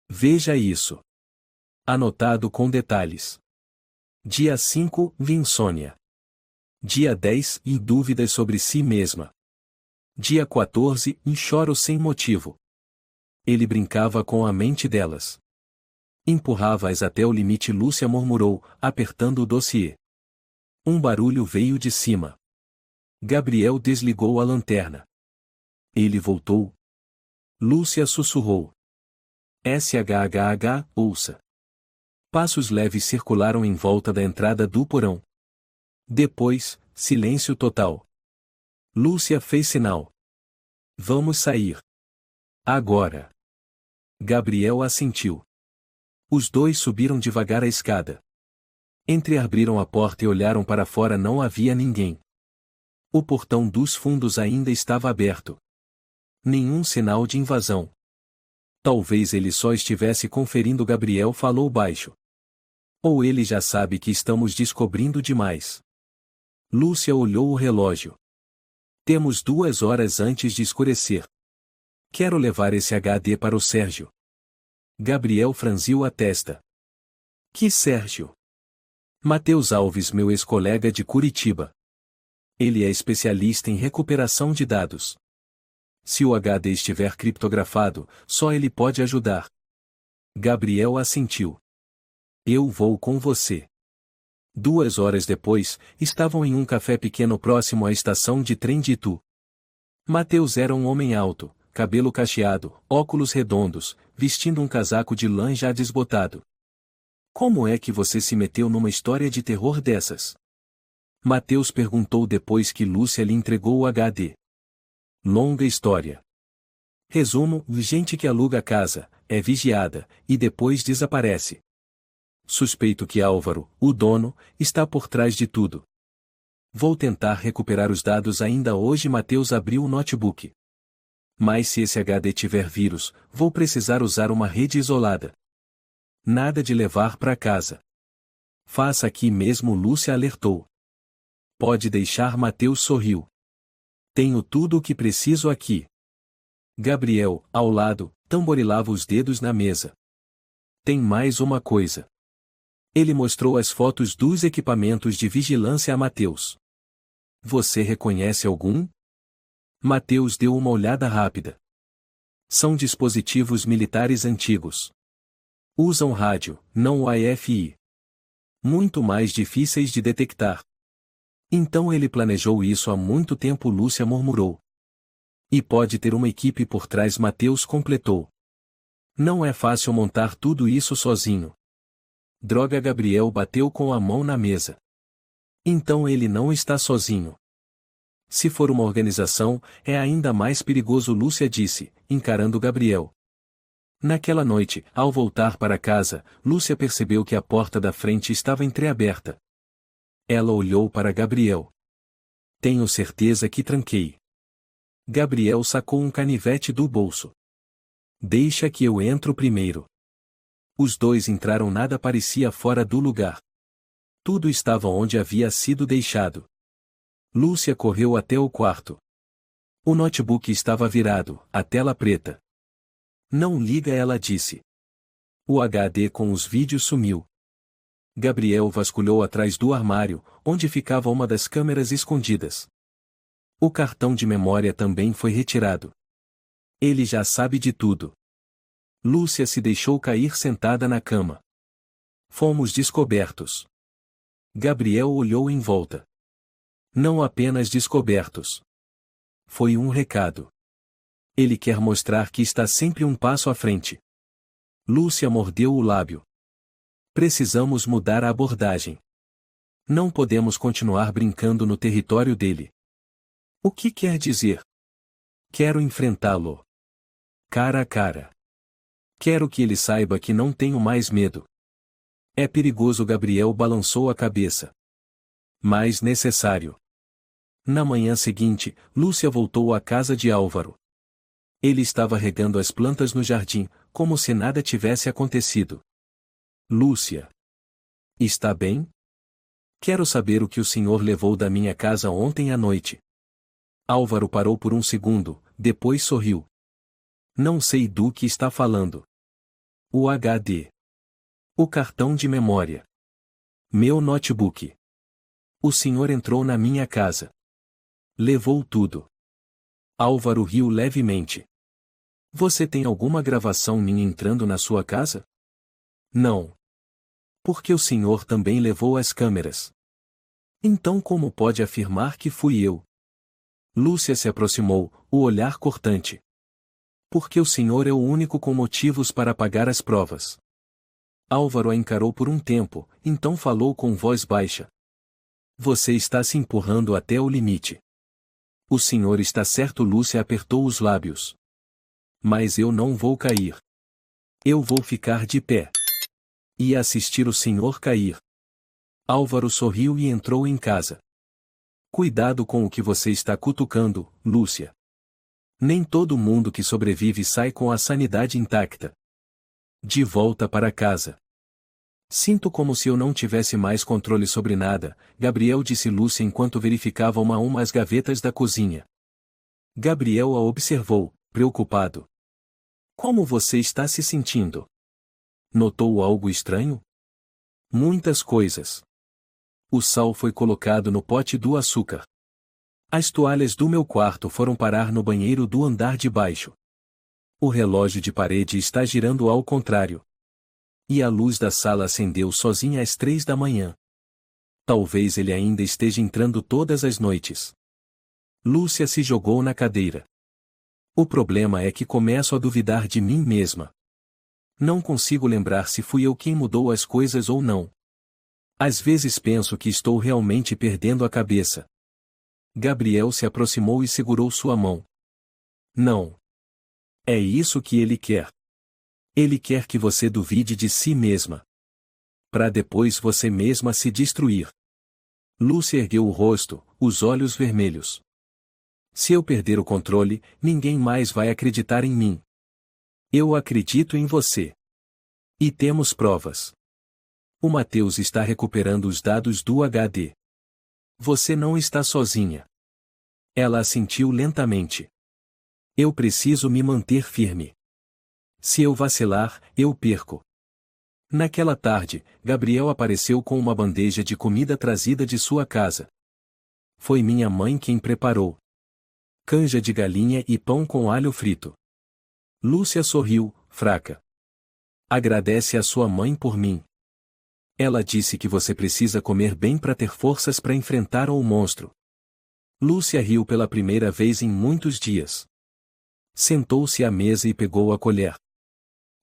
Speaker 1: Veja isso. Anotado com detalhes. Dia 5, insônia. Dia 10, dúvidas sobre si mesma. Dia 14, choro sem motivo. Ele brincava com a mente delas. Empurrava-as até o limite, Lúcia murmurou, apertando o dossiê. Um barulho veio de cima. Gabriel desligou a lanterna. Ele voltou. Lúcia sussurrou. SHHH, ouça. Passos leves circularam em volta da entrada do porão. Depois, silêncio total. Lúcia fez sinal. Vamos sair. Agora. Gabriel assentiu. Os dois subiram devagar a escada. Entreabriram a porta e olharam para fora, não havia ninguém. O portão dos fundos ainda estava aberto. Nenhum sinal de invasão. Talvez ele só estivesse conferindo, Gabriel falou baixo. Ou ele já sabe que estamos descobrindo demais. Lúcia olhou o relógio. Temos 2 horas antes de escurecer. Quero levar esse HD para o Sérgio. Gabriel franziu a testa. Que Sérgio? Matheus Alves, meu ex-colega de Curitiba. Ele é especialista em recuperação de dados. Se o HD estiver criptografado, só ele pode ajudar. Gabriel assentiu. Eu vou com você. 2 horas depois, estavam em um café pequeno próximo à estação de trem de Itu. Matheus era um homem alto, cabelo cacheado, óculos redondos, vestindo um casaco de lã já desbotado. Como é que você se meteu numa história de terror dessas? Matheus perguntou depois que Lúcia lhe entregou o HD. Longa história. Resumo: gente que aluga a casa, é vigiada, e depois desaparece. Suspeito que Álvaro, o dono, está por trás de tudo. Vou tentar recuperar os dados ainda hoje. Matheus abriu o notebook. Mas se esse HD tiver vírus, vou precisar usar uma rede isolada. Nada de levar para casa. Faça aqui mesmo, Lúcia alertou. Pode deixar. Matheus sorriu. Tenho tudo o que preciso aqui. Gabriel, ao lado, tamborilava os dedos na mesa. Tem mais uma coisa. Ele mostrou as fotos dos equipamentos de vigilância a Matheus. Você reconhece algum? Matheus deu uma olhada rápida. São dispositivos militares antigos. Usam rádio, não Wi-Fi. Muito mais difíceis de detectar. Então ele planejou isso há muito tempo, Lúcia murmurou. E pode ter uma equipe por trás, Matheus completou. Não é fácil montar tudo isso sozinho. Droga, Gabriel bateu com a mão na mesa. Então ele não está sozinho. Se for uma organização, é ainda mais perigoso, Lúcia disse, encarando Gabriel. Naquela noite, ao voltar para casa, Lúcia percebeu que a porta da frente estava entreaberta. Ela olhou para Gabriel. Tenho certeza que tranquei. Gabriel sacou um canivete do bolso. Deixa que eu entro primeiro. Os dois entraram, nada parecia fora do lugar. Tudo estava onde havia sido deixado. Lúcia correu até o quarto. O notebook estava virado, a tela preta. Não liga, ela disse. O HD com os vídeos sumiu. Gabriel vasculhou atrás do armário, onde ficava uma das câmeras escondidas. O cartão de memória também foi retirado. Ele já sabe de tudo. Lúcia se deixou cair sentada na cama. Fomos descobertos. Gabriel olhou em volta. Não apenas descobertos. Foi um recado. Ele quer mostrar que está sempre um passo à frente. Lúcia mordeu o lábio. Precisamos mudar a abordagem. Não podemos continuar brincando no território dele. O que quer dizer? Quero enfrentá-lo. Cara a cara. Quero que ele saiba que não tenho mais medo. É perigoso. Gabriel balançou a cabeça. Mas necessário. Na manhã seguinte, Lúcia voltou à casa de Álvaro. Ele estava regando as plantas no jardim, como se nada tivesse acontecido. Lúcia. Está bem? Quero saber o que o senhor levou da minha casa ontem à noite. Álvaro parou por um segundo, depois sorriu. Não sei do que está falando. O HD. O cartão de memória. Meu notebook. O senhor entrou na minha casa. Levou tudo. Álvaro riu levemente. Você tem alguma gravação minha entrando na sua casa? Não. Porque o senhor também levou as câmeras. Então como pode afirmar que fui eu? Lúcia se aproximou, o olhar cortante. Porque o senhor é o único com motivos para apagar as provas. Álvaro a encarou por um tempo, então falou com voz baixa. Você está se empurrando até o limite. O senhor está certo. Lúcia apertou os lábios. Mas eu não vou cair. Eu vou ficar de pé. E assistir o senhor cair. Álvaro sorriu e entrou em casa. Cuidado com o que você está cutucando, Lúcia. Nem todo mundo que sobrevive sai com a sanidade intacta. De volta para casa. Sinto como se eu não tivesse mais controle sobre nada, Gabriel disse Lúcia enquanto verificava uma a uma as gavetas da cozinha. Gabriel a observou, preocupado. Como você está se sentindo? Notou algo estranho? Muitas coisas. O sal foi colocado no pote do açúcar. As toalhas do meu quarto foram parar no banheiro do andar de baixo. O relógio de parede está girando ao contrário. E a luz da sala acendeu sozinha às 3 da manhã. Talvez ele ainda esteja entrando todas as noites. Lúcia se jogou na cadeira. O problema é que começo a duvidar de mim mesma. Não consigo lembrar se fui eu quem mudou as coisas ou não. Às vezes penso que estou realmente perdendo a cabeça. Gabriel se aproximou e segurou sua mão. Não. É isso que ele quer. Ele quer que você duvide de si mesma. Para depois você mesma se destruir. Lúcia ergueu o rosto, os olhos vermelhos. Se eu perder o controle, ninguém mais vai acreditar em mim. Eu acredito em você. E temos provas. O Mateus está recuperando os dados do HD. Você não está sozinha. Ela assentiu lentamente. Eu preciso me manter firme. Se eu vacilar, eu perco. Naquela tarde, Gabriel apareceu com uma bandeja de comida trazida de sua casa. Foi minha mãe quem preparou. Canja de galinha e pão com alho frito. Lúcia sorriu, fraca. Agradece a sua mãe por mim. Ela disse que você precisa comer bem para ter forças para enfrentar o monstro. Lúcia riu pela primeira vez em muitos dias. Sentou-se à mesa e pegou a colher.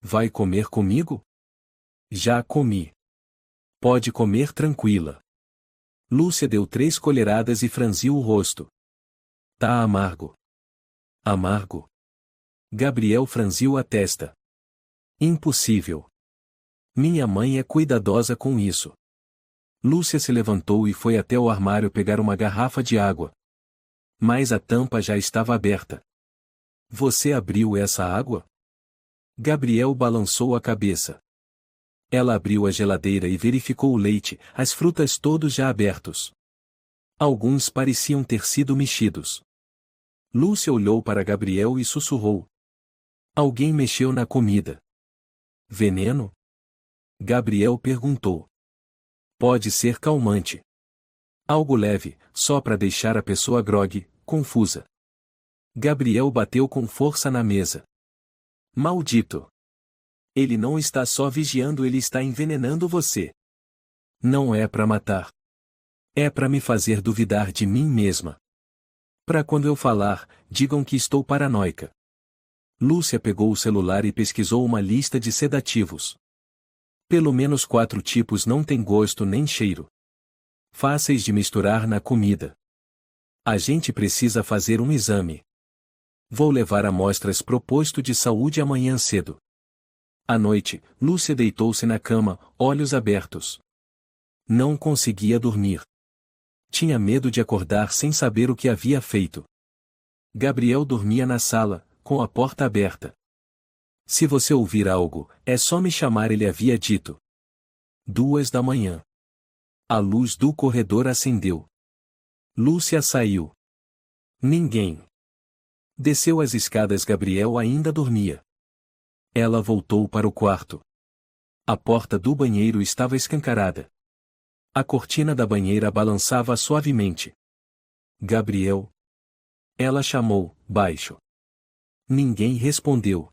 Speaker 1: Vai comer comigo? Já comi. Pode comer tranquila. Lúcia deu 3 colheradas e franziu o rosto. Tá amargo. Amargo? Gabriel franziu a testa. Impossível. Minha mãe é cuidadosa com isso. Lúcia se levantou e foi até o armário pegar uma garrafa de água. Mas a tampa já estava aberta. Você abriu essa água? Gabriel balançou a cabeça. Ela abriu a geladeira e verificou o leite, as frutas todos já abertos. Alguns pareciam ter sido mexidos. Lúcia olhou para Gabriel e sussurrou. Alguém mexeu na comida. Veneno? Gabriel perguntou. Pode ser calmante. Algo leve, só para deixar a pessoa grogue, confusa. Gabriel bateu com força na mesa. Maldito! Ele não está só vigiando, ele está envenenando você. Não é para matar. É para me fazer duvidar de mim mesma. Para quando eu falar, digam que estou paranoica. Lúcia pegou o celular e pesquisou uma lista de sedativos. Pelo menos 4 tipos não têm gosto nem cheiro. Fáceis de misturar na comida. A gente precisa fazer um exame. Vou levar amostras pro posto de saúde amanhã cedo. À noite, Lúcia deitou-se na cama, olhos abertos. Não conseguia dormir. Tinha medo de acordar sem saber o que havia feito. Gabriel dormia na sala, com a porta aberta. Se você ouvir algo, é só me chamar, ele havia dito. 2 da manhã. A luz do corredor acendeu. Lúcia saiu. Ninguém. Desceu as escadas, Gabriel ainda dormia. Ela voltou para o quarto. A porta do banheiro estava escancarada. A cortina da banheira balançava suavemente. Gabriel. Ela chamou, baixo. Ninguém respondeu.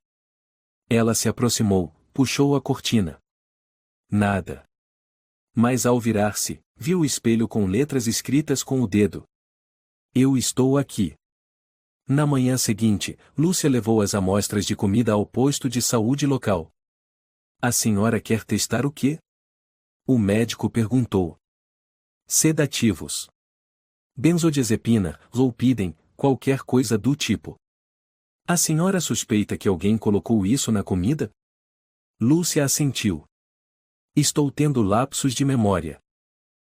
Speaker 1: Ela se aproximou, puxou a cortina. Nada. Mas ao virar-se, viu o espelho com letras escritas com o dedo. Eu estou aqui. Na manhã seguinte, Lúcia levou as amostras de comida ao posto de saúde local. A senhora quer testar o quê? O médico perguntou. Sedativos. Benzodiazepina, Zolpidem, qualquer coisa do tipo. A senhora suspeita que alguém colocou isso na comida? Lúcia assentiu. Estou tendo lapsos de memória.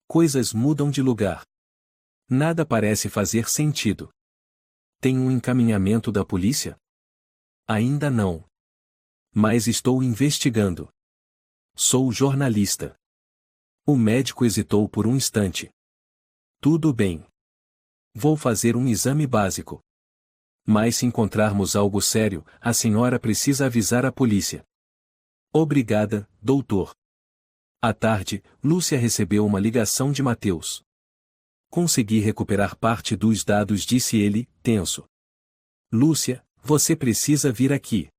Speaker 1: Coisas mudam de lugar. Nada parece fazer sentido. Tem um encaminhamento da polícia? Ainda não. Mas estou investigando. Sou jornalista. O médico hesitou por um instante. Tudo bem. Vou fazer um exame básico. Mas se encontrarmos algo sério, a senhora precisa avisar a polícia. Obrigada, doutor. À tarde, Lúcia recebeu uma ligação de Mateus. Consegui recuperar parte dos dados, disse ele, tenso. Lúcia, você precisa vir aqui.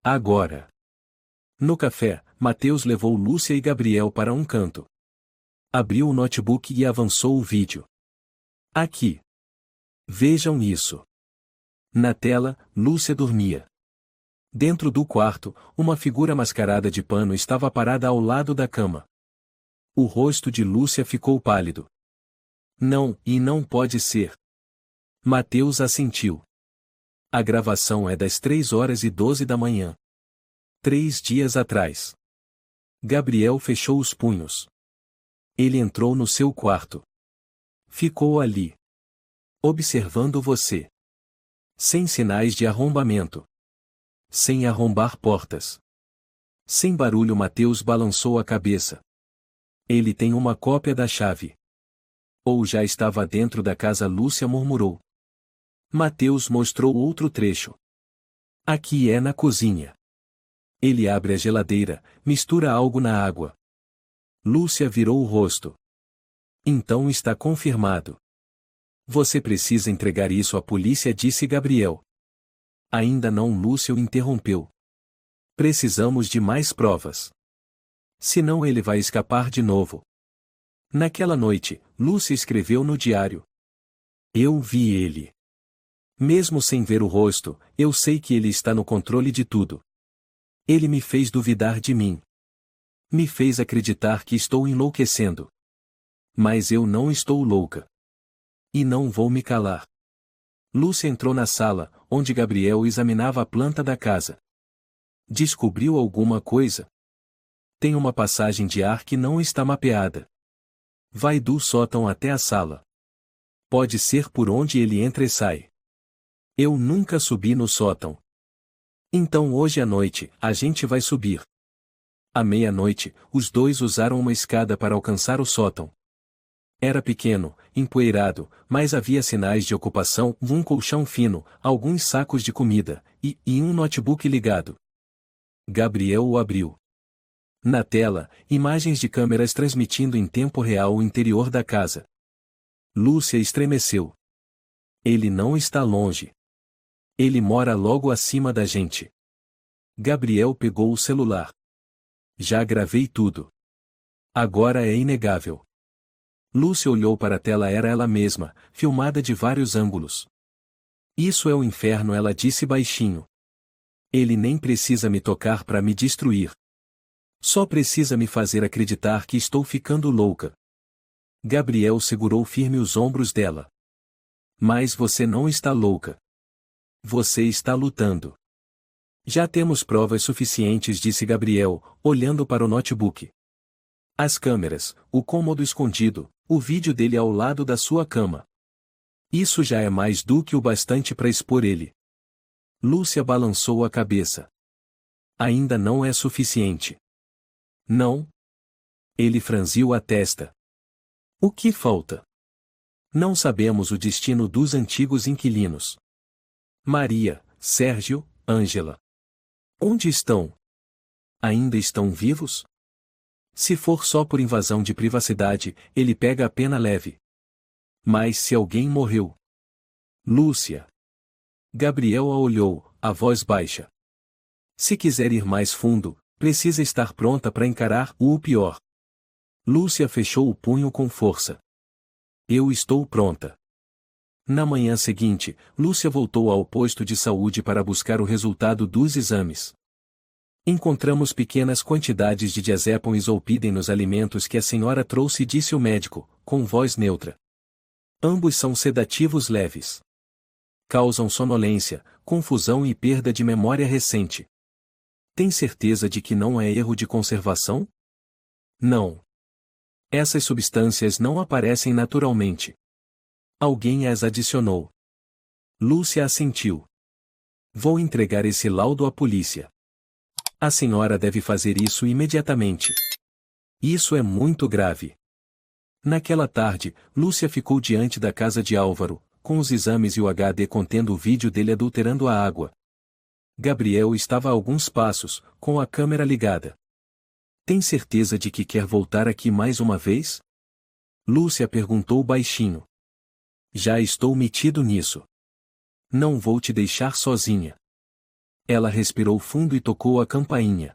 Speaker 1: Agora. No café, Mateus levou Lúcia e Gabriel para um canto. Abriu o notebook e avançou o vídeo. Aqui. Vejam isso. Na tela, Lúcia dormia. Dentro do quarto, uma figura mascarada de pano estava parada ao lado da cama. O rosto de Lúcia ficou pálido. Não, e não pode ser. Mateus assentiu. A gravação é das 3h12 da manhã. 3 dias atrás. Gabriel fechou os punhos. Ele entrou no seu quarto. Ficou ali. Observando você. Sem sinais de arrombamento. Sem arrombar portas. Sem barulho, Mateus balançou a cabeça. Ele tem uma cópia da chave. Ou já estava dentro da casa, Lúcia murmurou. Mateus mostrou outro trecho. Aqui é na cozinha. Ele abre a geladeira, mistura algo na água. Lúcia virou o rosto. Então está confirmado. Você precisa entregar isso à polícia, disse Gabriel. Ainda não, Lúcia o interrompeu. Precisamos de mais provas. Senão ele vai escapar de novo. Naquela noite, Lúcia escreveu no diário. Eu vi ele. Mesmo sem ver o rosto, eu sei que ele está no controle de tudo. Ele me fez duvidar de mim. Me fez acreditar que estou enlouquecendo. Mas eu não estou louca. E não vou me calar. Lúcia entrou na sala, onde Gabriel examinava a planta da casa. Descobriu alguma coisa? Tem uma passagem de ar que não está mapeada. Vai do sótão até a sala. Pode ser por onde ele entra e sai. Eu nunca subi no sótão. Então hoje à noite, a gente vai subir. À meia-noite, os dois usaram uma escada para alcançar o sótão. Era pequeno, empoeirado, mas havia sinais de ocupação, um colchão fino, alguns sacos de comida, e um notebook ligado. Gabriel o abriu. Na tela, imagens de câmeras transmitindo em tempo real o interior da casa. Lúcia estremeceu. Ele não está longe. Ele mora logo acima da gente. Gabriel pegou o celular. Já gravei tudo. Agora é inegável. Lúcia olhou para a tela, era ela mesma, filmada de vários ângulos. Isso é o inferno, ela disse baixinho. Ele nem precisa me tocar para me destruir. Só precisa me fazer acreditar que estou ficando louca. Gabriel segurou firme os ombros dela. Mas você não está louca. Você está lutando. Já temos provas suficientes, disse Gabriel, olhando para o notebook. As câmeras, o cômodo escondido, o vídeo dele ao lado da sua cama. Isso já é mais do que o bastante para expor ele. Lúcia balançou a cabeça. Ainda não é suficiente. Não? Ele franziu a testa. O que falta? Não sabemos o destino dos antigos inquilinos. Maria, Sérgio, Ângela. Onde estão? Ainda estão vivos? Se for só por invasão de privacidade, ele pega a pena leve. Mas se alguém morreu? Lúcia. Gabriel a olhou, a voz baixa. Se quiser ir mais fundo, precisa estar pronta para encarar o pior. Lúcia fechou o punho com força. Eu estou pronta. Na manhã seguinte, Lúcia voltou ao posto de saúde para buscar o resultado dos exames. Encontramos pequenas quantidades de diazepam e zolpidem nos alimentos que a senhora trouxe, disse o médico, com voz neutra. Ambos são sedativos leves. Causam sonolência, confusão e perda de memória recente. Tem certeza de que não é erro de conservação? Não. Essas substâncias não aparecem naturalmente. Alguém as adicionou. Lúcia assentiu. Vou entregar esse laudo à polícia. A senhora deve fazer isso imediatamente. Isso é muito grave. Naquela tarde, Lúcia ficou diante da casa de Álvaro, com os exames e o HD contendo o vídeo dele adulterando a água. Gabriel estava a alguns passos, com a câmera ligada. Tem certeza de que quer voltar aqui mais uma vez? Lúcia perguntou baixinho. Já estou metido nisso. Não vou te deixar sozinha. Ela respirou fundo e tocou a campainha.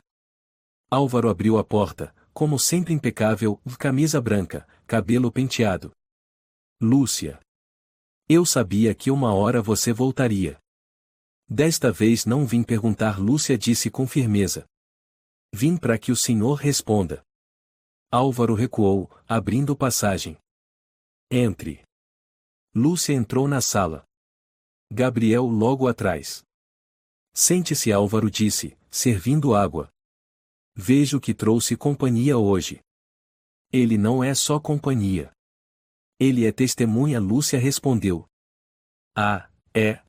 Speaker 1: Álvaro abriu a porta, como sempre impecável, camisa branca, cabelo penteado. Lúcia. Eu sabia que uma hora você voltaria. Desta vez não vim perguntar, Lúcia disse com firmeza. Vim para que o senhor responda. Álvaro recuou, abrindo passagem. Entre. Lúcia entrou na sala. Gabriel logo atrás. Sente-se, Álvaro disse, servindo água. Vejo que trouxe companhia hoje. Ele não é só companhia. Ele é testemunha, Lúcia respondeu. Ah, é?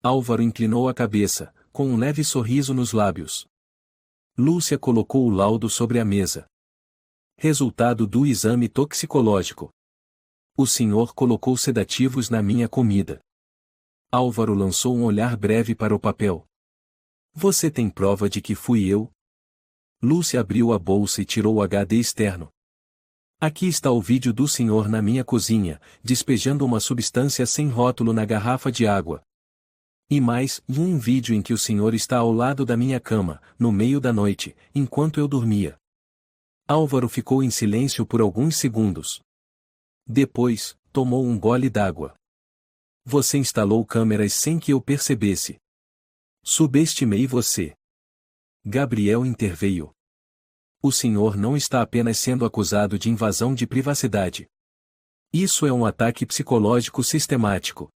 Speaker 1: Álvaro inclinou a cabeça, com um leve sorriso nos lábios. Lúcia colocou o laudo sobre a mesa. Resultado do exame toxicológico. O senhor colocou sedativos na minha comida. Álvaro lançou um olhar breve para o papel. Você tem prova de que fui eu? Lúcia abriu a bolsa e tirou o HD externo. Aqui está o vídeo do senhor na minha cozinha, despejando uma substância sem rótulo na garrafa de água. E mais, um vídeo em que o senhor está ao lado da minha cama, no meio da noite, enquanto eu dormia. Álvaro ficou em silêncio por alguns segundos. Depois, tomou um gole d'água. Você instalou câmeras sem que eu percebesse. Subestimei você. Gabriel interveio. O senhor não está apenas sendo acusado de invasão de privacidade. Isso é um ataque psicológico sistemático.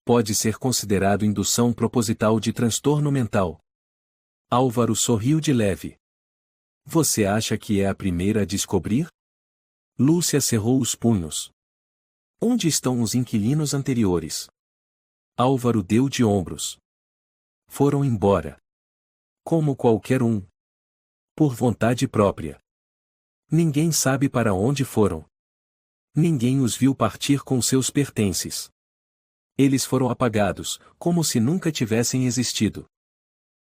Speaker 1: Pode ser considerado indução proposital de transtorno mental. Álvaro sorriu de leve. Você acha que é a primeira a descobrir? Lúcia cerrou os punhos. Onde estão os inquilinos anteriores? Álvaro deu de ombros. Foram embora. Como qualquer um. Por vontade própria. Ninguém sabe para onde foram. Ninguém os viu partir com seus pertences. Eles foram apagados, como se nunca tivessem existido.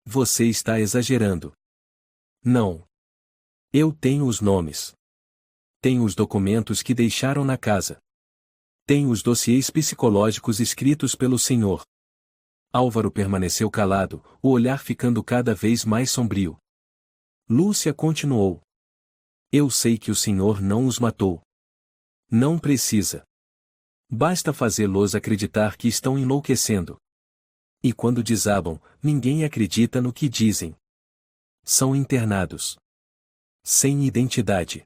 Speaker 1: Você está exagerando. Não. Eu tenho os nomes. Tenho os documentos que deixaram na casa. Tenho os dossiês psicológicos escritos pelo senhor. Álvaro permaneceu calado, o olhar ficando cada vez mais sombrio. Lúcia continuou. Eu sei que o senhor não os matou. Não precisa. Basta fazê-los acreditar que estão enlouquecendo. E quando desabam, ninguém acredita no que dizem. São internados. Sem identidade.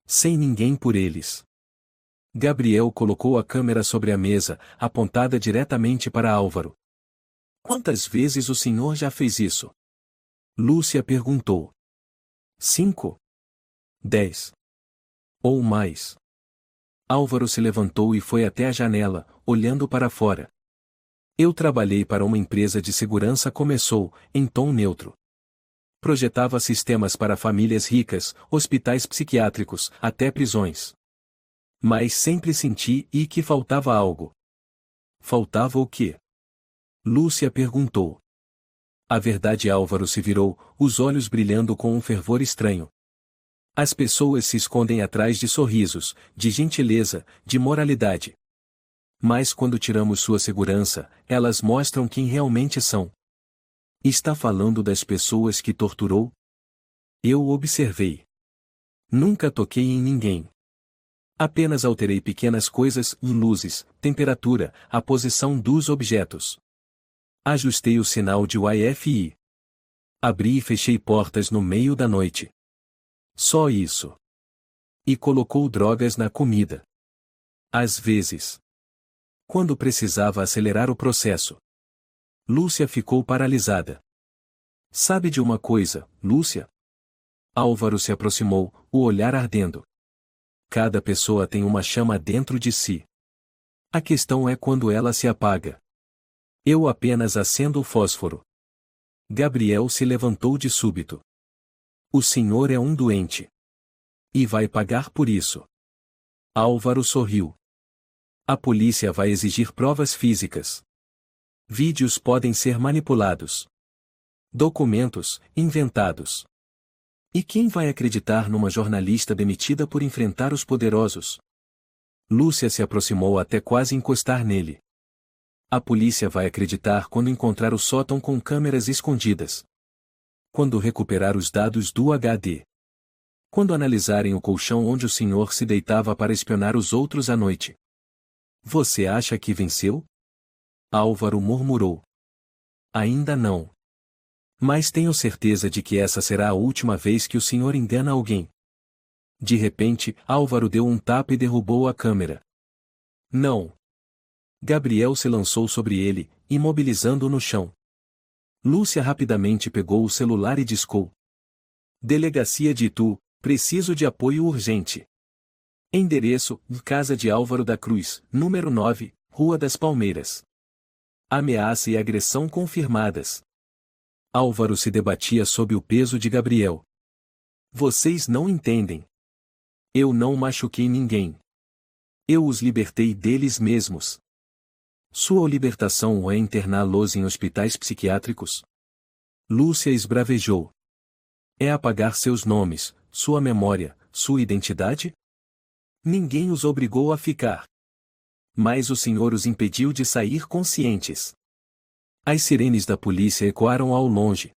Speaker 1: Sem ninguém por eles. Gabriel colocou a câmera sobre a mesa, apontada diretamente para Álvaro. Quantas vezes o senhor já fez isso? Lúcia perguntou. 5? 10. Ou mais. Álvaro se levantou e foi até a janela, olhando para fora. Eu trabalhei para uma empresa de segurança, começou, em tom neutro. Projetava sistemas para famílias ricas, hospitais psiquiátricos, até prisões. Mas sempre senti que faltava algo. Faltava o quê? Lúcia perguntou. A verdade. Álvaro se virou, os olhos brilhando com um fervor estranho. As pessoas se escondem atrás de sorrisos, de gentileza, de moralidade. Mas quando tiramos sua segurança, elas mostram quem realmente são. Está falando das pessoas que torturou? Eu observei. Nunca toquei em ninguém. Apenas alterei pequenas coisas, luzes, temperatura, a posição dos objetos. Ajustei o sinal de Wi-Fi. Abri e fechei portas no meio da noite. Só isso. E colocou drogas na comida. Às vezes. Quando precisava acelerar o processo. Lúcia ficou paralisada. Sabe de uma coisa, Lúcia? Álvaro se aproximou, o olhar ardendo. Cada pessoa tem uma chama dentro de si. A questão é quando ela se apaga. Eu apenas acendo o fósforo. Gabriel se levantou de súbito. O senhor é um doente. E vai pagar por isso. Álvaro sorriu. A polícia vai exigir provas físicas. Vídeos podem ser manipulados. Documentos, inventados. E quem vai acreditar numa jornalista demitida por enfrentar os poderosos? Lúcia se aproximou até quase encostar nele. A polícia vai acreditar quando encontrar o sótão com câmeras escondidas. Quando recuperar os dados do HD. Quando analisarem o colchão onde o senhor se deitava para espionar os outros à noite. Você acha que venceu? Álvaro murmurou. Ainda não. Mas tenho certeza de que essa será a última vez que o senhor engana alguém. De repente, Álvaro deu um tapa e derrubou a câmera. Não. Gabriel se lançou sobre ele, imobilizando-o no chão. Lúcia rapidamente pegou o celular e discou. Delegacia de Itu, preciso de apoio urgente. Endereço, Casa de Álvaro da Cruz, número 9, Rua das Palmeiras. Ameaça e agressão confirmadas. Álvaro se debatia sob o peso de Gabriel. Vocês não entendem. Eu não machuquei ninguém. Eu os libertei deles mesmos. Sua libertação é interná-los em hospitais psiquiátricos? Lúcia esbravejou. É apagar seus nomes, sua memória, sua identidade? Ninguém os obrigou a ficar. Mas o senhor os impediu de sair conscientes. As sirenes da polícia ecoaram ao longe.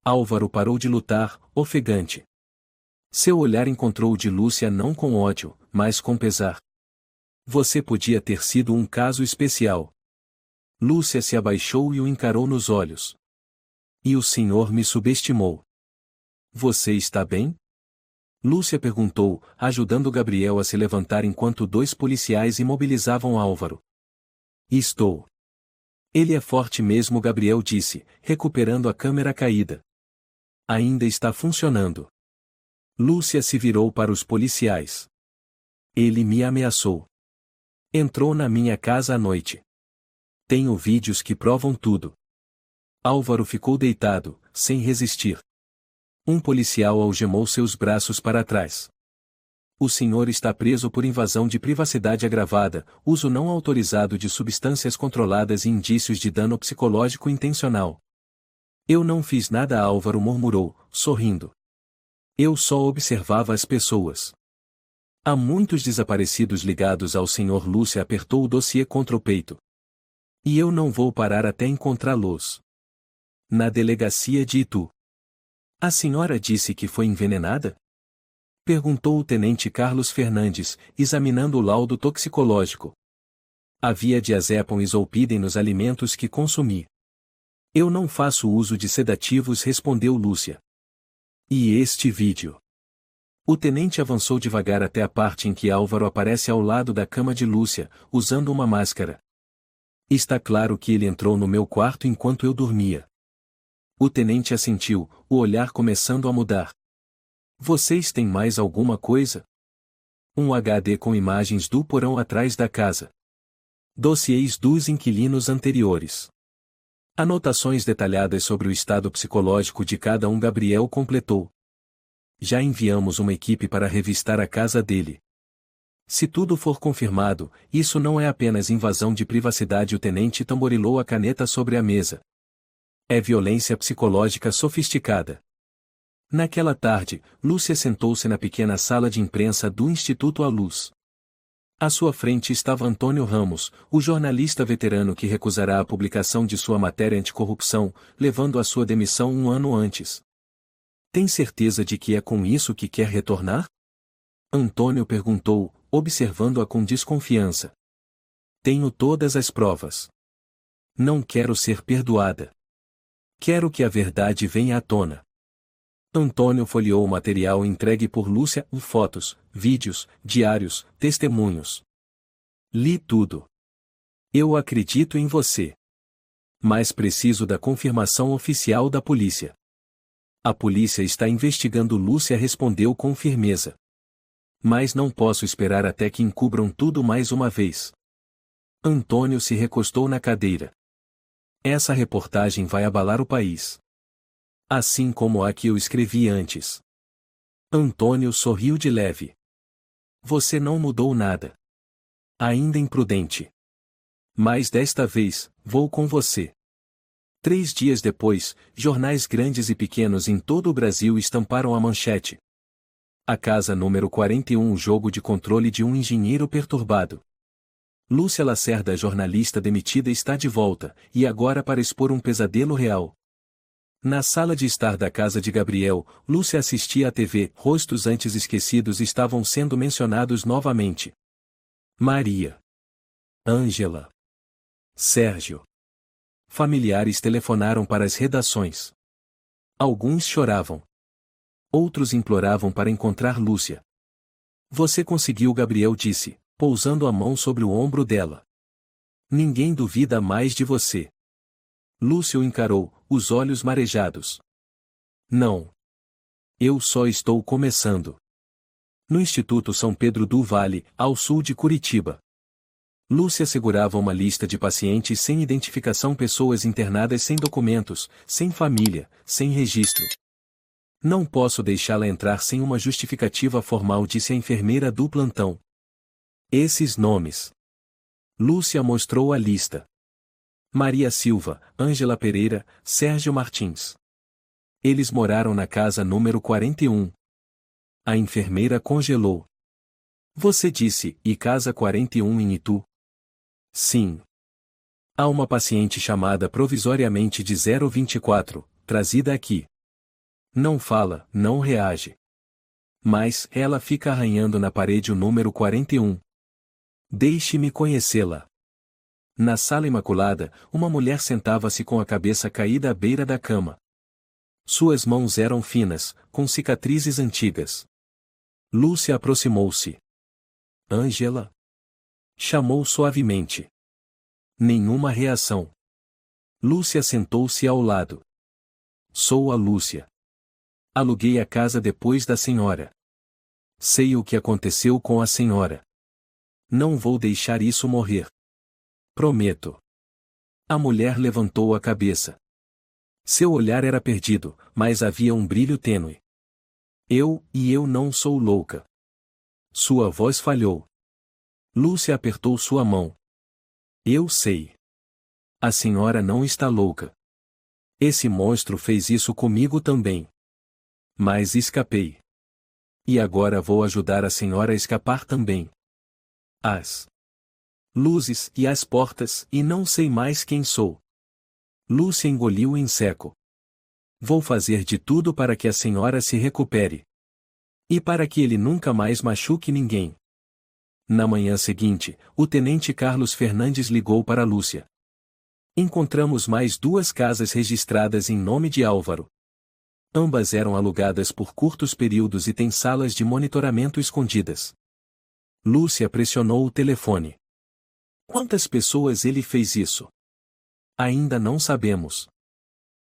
Speaker 1: Álvaro parou de lutar, ofegante. Seu olhar encontrou o de Lúcia não com ódio, mas com pesar. Você podia ter sido um caso especial. Lúcia se abaixou e o encarou nos olhos. E o senhor me subestimou. Você está bem? Lúcia perguntou, ajudando Gabriel a se levantar enquanto dois policiais imobilizavam Álvaro. Estou. Ele é forte mesmo, Gabriel disse, recuperando a câmera caída. Ainda está funcionando. Lúcia se virou para os policiais. Ele me ameaçou. Entrou na minha casa à noite. Tenho vídeos que provam tudo. Álvaro ficou deitado, sem resistir. Um policial algemou seus braços para trás. O senhor está preso por invasão de privacidade agravada, uso não autorizado de substâncias controladas e indícios de dano psicológico intencional. Eu não fiz nada, Álvaro murmurou, sorrindo. Eu só observava as pessoas. Há muitos desaparecidos ligados ao senhor. Lúcia apertou o dossiê contra o peito. E eu não vou parar até encontrá-los. Na delegacia de Itu. A senhora disse que foi envenenada? Perguntou o tenente Carlos Fernandes, examinando o laudo toxicológico. Havia diazepam e zolpidem nos alimentos que consumi. Eu não faço uso de sedativos, respondeu Lúcia. E este vídeo? O tenente avançou devagar até a parte em que Álvaro aparece ao lado da cama de Lúcia, usando uma máscara. Está claro que ele entrou no meu quarto enquanto eu dormia. O tenente assentiu, o olhar começando a mudar. Vocês têm mais alguma coisa? Um HD com imagens do porão atrás da casa. Dossiês dos inquilinos anteriores. Anotações detalhadas sobre o estado psicológico de cada um. Gabriel completou. Já enviamos uma equipe para revistar a casa dele. Se tudo for confirmado, isso não é apenas invasão de privacidade. O tenente tamborilou a caneta sobre a mesa. É violência psicológica sofisticada. Naquela tarde, Lúcia sentou-se na pequena sala de imprensa do Instituto à Luz. À sua frente estava Antônio Ramos, o jornalista veterano que recusará a publicação de sua matéria anticorrupção, levando a sua demissão um ano antes. Tem certeza de que é com isso que quer retornar? Antônio perguntou, observando-a com desconfiança. Tenho todas as provas. Não quero ser perdoada. Quero que a verdade venha à tona. Antônio folheou o material entregue por Lúcia, fotos, vídeos, diários, testemunhos. Li tudo. Eu acredito em você. Mas preciso da confirmação oficial da polícia. A polícia está investigando. Lúcia respondeu com firmeza. Mas não posso esperar até que encubram tudo mais uma vez. Antônio se recostou na cadeira. Essa reportagem vai abalar o país. Assim como a que eu escrevi antes. Antônio sorriu de leve. Você não mudou nada. Ainda imprudente. Mas desta vez, vou com você. 3 dias depois, jornais grandes e pequenos em todo o Brasil estamparam a manchete. A casa número 41. O jogo de controle de um engenheiro perturbado. Lúcia Lacerda, jornalista demitida, está de volta, e agora para expor um pesadelo real. Na sala de estar da casa de Gabriel, Lúcia assistia à TV. Rostos antes esquecidos estavam sendo mencionados novamente. Maria. Ângela. Sérgio. Familiares telefonaram para as redações. Alguns choravam. Outros imploravam para encontrar Lúcia. Você conseguiu, Gabriel disse, pousando a mão sobre o ombro dela. Ninguém duvida mais de você. Lúcia o encarou, os olhos marejados. Não. Eu só estou começando. No Instituto São Pedro do Vale, ao sul de Curitiba. Lúcia segurava uma lista de pacientes sem identificação, pessoas internadas sem documentos, sem família, sem registro. Não posso deixá-la entrar sem uma justificativa formal, disse a enfermeira do plantão. Esses nomes. Lúcia mostrou a lista. Maria Silva, Ângela Pereira, Sérgio Martins. Eles moraram na casa número 41. A enfermeira congelou. Você disse, e casa 41 em Itu? Sim. Há uma paciente chamada provisoriamente de 024, trazida aqui. Não fala, não reage. Mas ela fica arranhando na parede o número 41. Deixe-me conhecê-la. Na sala imaculada, uma mulher sentava-se com a cabeça caída à beira da cama. Suas mãos eram finas, com cicatrizes antigas. Lúcia aproximou-se. Ângela? Chamou suavemente. Nenhuma reação. Lúcia sentou-se ao lado. Sou a Lúcia. Aluguei a casa depois da senhora. Sei o que aconteceu com a senhora. Não vou deixar isso morrer. Prometo. A mulher levantou a cabeça. Seu olhar era perdido, mas havia um brilho tênue. Eu não sou louca. Sua voz falhou. Lúcia apertou sua mão. Eu sei. A senhora não está louca. Esse monstro fez isso comigo também. Mas escapei. E agora vou ajudar a senhora a escapar também. luzes e as portas, e não sei mais quem sou. Lúcia engoliu em seco. Vou fazer de tudo para que a senhora se recupere. E para que ele nunca mais machuque ninguém. Na manhã seguinte, o tenente Carlos Fernandes ligou para Lúcia. Encontramos mais 2 casas registradas em nome de Álvaro. Ambas eram alugadas por curtos períodos e têm salas de monitoramento escondidas. Lúcia pressionou o telefone. Quantas pessoas ele fez isso? Ainda não sabemos.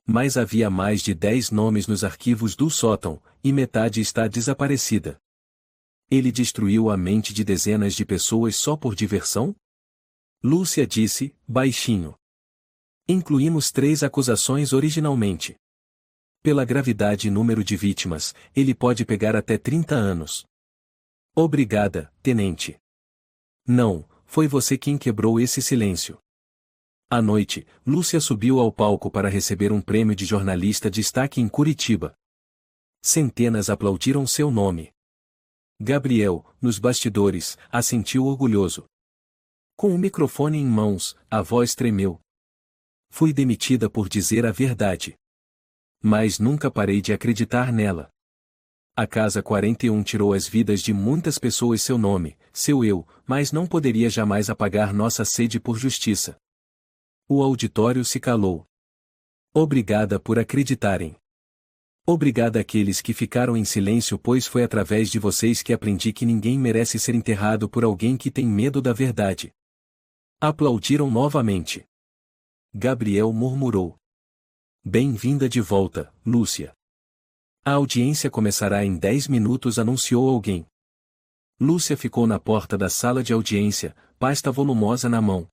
Speaker 1: Mas havia mais de 10 nomes nos arquivos do sótão, e metade está desaparecida. Ele destruiu a mente de dezenas de pessoas só por diversão? Lúcia disse, baixinho. Incluímos 3 acusações originalmente. Pela gravidade e número de vítimas, ele pode pegar até 30 anos. Obrigada, tenente. Não, foi você quem quebrou esse silêncio. À noite, Lúcia subiu ao palco para receber um prêmio de jornalista de destaque em Curitiba. Centenas aplaudiram seu nome. Gabriel, nos bastidores, assentiu orgulhoso. Com o microfone em mãos, a voz tremeu. Fui demitida por dizer a verdade. Mas nunca parei de acreditar nela. A Casa 41 tirou as vidas de muitas pessoas, seu nome, seu eu, mas não poderia jamais apagar nossa sede por justiça. O auditório se calou. Obrigada por acreditarem. Obrigada àqueles que ficaram em silêncio, pois foi através de vocês que aprendi que ninguém merece ser enterrado por alguém que tem medo da verdade. Aplaudiram novamente. Gabriel murmurou. Bem-vinda de volta, Lúcia. A audiência começará em 10 minutos, anunciou alguém. Lúcia ficou na porta da sala de audiência, pasta volumosa na mão.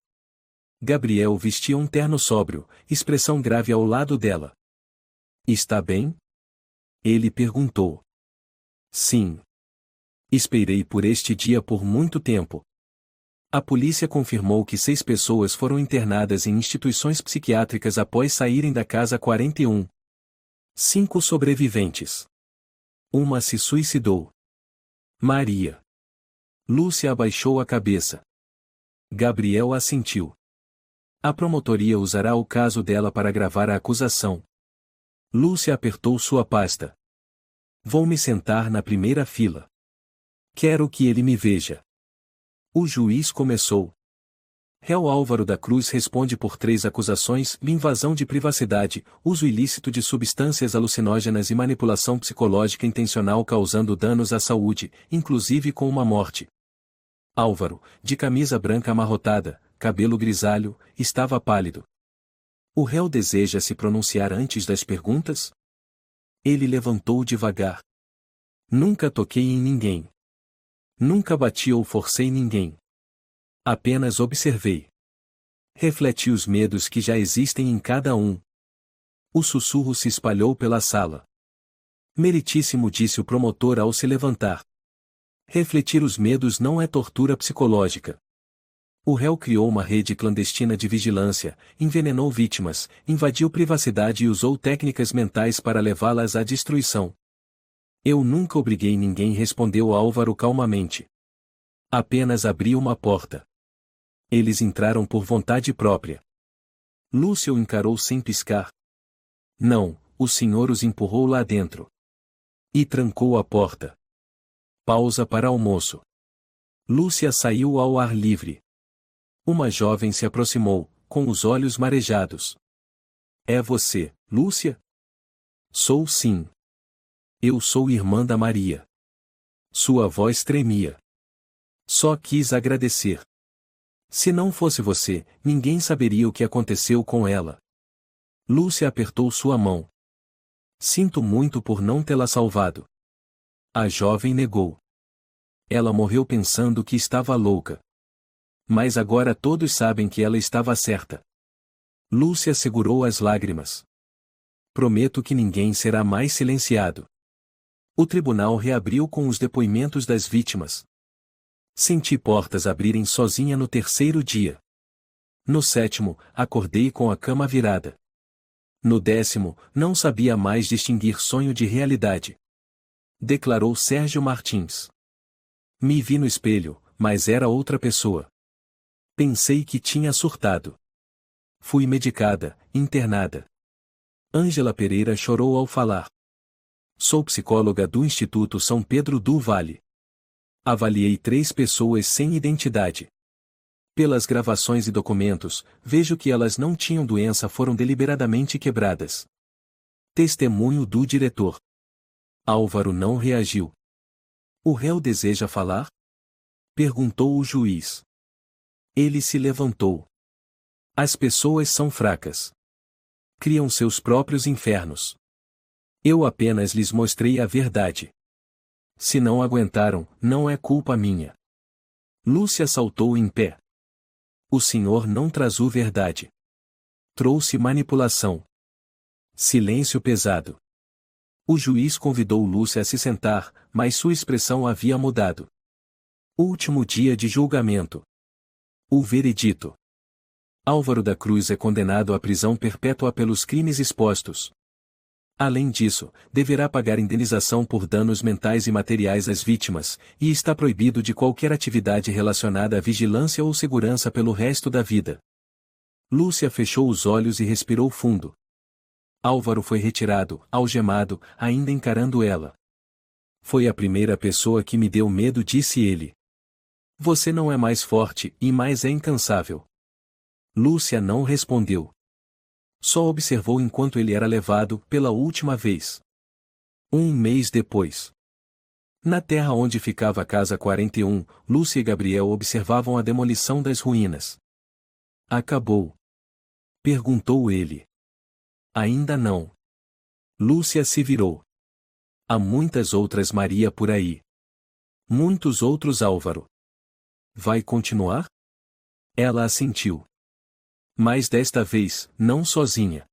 Speaker 1: Gabriel vestia um terno sóbrio, expressão grave ao lado dela. Está bem? Ele perguntou. Sim. Esperei por este dia por muito tempo. A polícia confirmou que 6 pessoas foram internadas em instituições psiquiátricas após saírem da Casa 41. 5 sobreviventes. Uma se suicidou. Maria. Lúcia abaixou a cabeça. Gabriel assentiu. A promotoria usará o caso dela para gravar a acusação. Lúcia apertou sua pasta. Vou me sentar na primeira fila. Quero que ele me veja. O juiz começou. Réu Álvaro da Cruz responde por 3 acusações: invasão de privacidade, uso ilícito de substâncias alucinógenas e manipulação psicológica intencional causando danos à saúde, inclusive com uma morte. Álvaro, de camisa branca amarrotada, cabelo grisalho, estava pálido. O réu deseja se pronunciar antes das perguntas? Ele levantou devagar. Nunca toquei em ninguém. Nunca bati ou forcei ninguém. Apenas observei. Refleti os medos que já existem em cada um. O sussurro se espalhou pela sala. Meritíssimo, disse o promotor ao se levantar. Refletir os medos não é tortura psicológica. O réu criou uma rede clandestina de vigilância, envenenou vítimas, invadiu privacidade e usou técnicas mentais para levá-las à destruição. Eu nunca obriguei ninguém, respondeu Álvaro calmamente. Apenas abri uma porta. Eles entraram por vontade própria. Lúcia o encarou sem piscar. Não, o senhor os empurrou lá dentro. E trancou a porta. Pausa para almoço. Lúcia saiu ao ar livre. Uma jovem se aproximou, com os olhos marejados. É você, Lúcia? Sou, sim. Eu sou irmã da Maria. Sua voz tremia. Só quis agradecer. Se não fosse você, ninguém saberia o que aconteceu com ela. Lúcia apertou sua mão. Sinto muito por não tê-la salvado. A jovem negou. Ela morreu pensando que estava louca. Mas agora todos sabem que ela estava certa. Lúcia segurou as lágrimas. Prometo que ninguém será mais silenciado. O tribunal reabriu com os depoimentos das vítimas. Senti portas abrirem sozinha no 3º dia. No 7º, acordei com a cama virada. No 10º, não sabia mais distinguir sonho de realidade. Declarou Sérgio Martins. Me vi no espelho, mas era outra pessoa. Pensei que tinha surtado. Fui medicada, internada. Ângela Pereira chorou ao falar. Sou psicóloga do Instituto São Pedro do Vale. Avaliei 3 pessoas sem identidade. Pelas gravações e documentos, vejo que elas não tinham doença, foram deliberadamente quebradas. Testemunho do diretor. Álvaro não reagiu. O réu deseja falar? Perguntou o juiz. Ele se levantou. As pessoas são fracas. Criam seus próprios infernos. Eu apenas lhes mostrei a verdade. Se não aguentaram, não é culpa minha. Lúcia saltou em pé. O senhor não traz a verdade. Trouxe manipulação. Silêncio pesado. O juiz convidou Lúcia a se sentar, mas sua expressão havia mudado. Último dia de julgamento. O veredito. Álvaro da Cruz é condenado à prisão perpétua pelos crimes expostos. Além disso, deverá pagar indenização por danos mentais e materiais às vítimas, e está proibido de qualquer atividade relacionada à vigilância ou segurança pelo resto da vida. Lúcia fechou os olhos e respirou fundo. Álvaro foi retirado, algemado, ainda encarando ela. Foi a primeira pessoa que me deu medo, disse ele. Você não é mais forte, e mais é incansável. Lúcia não respondeu. Só observou enquanto ele era levado, pela última vez. Um mês depois. Na terra onde ficava a Casa 41, Lúcia e Gabriel observavam a demolição das ruínas. Acabou? Perguntou ele. Ainda não. Lúcia se virou. Há muitas outras Maria por aí. Muitos outros Álvaro. Vai continuar? Ela assentiu. Mas desta vez, não sozinha.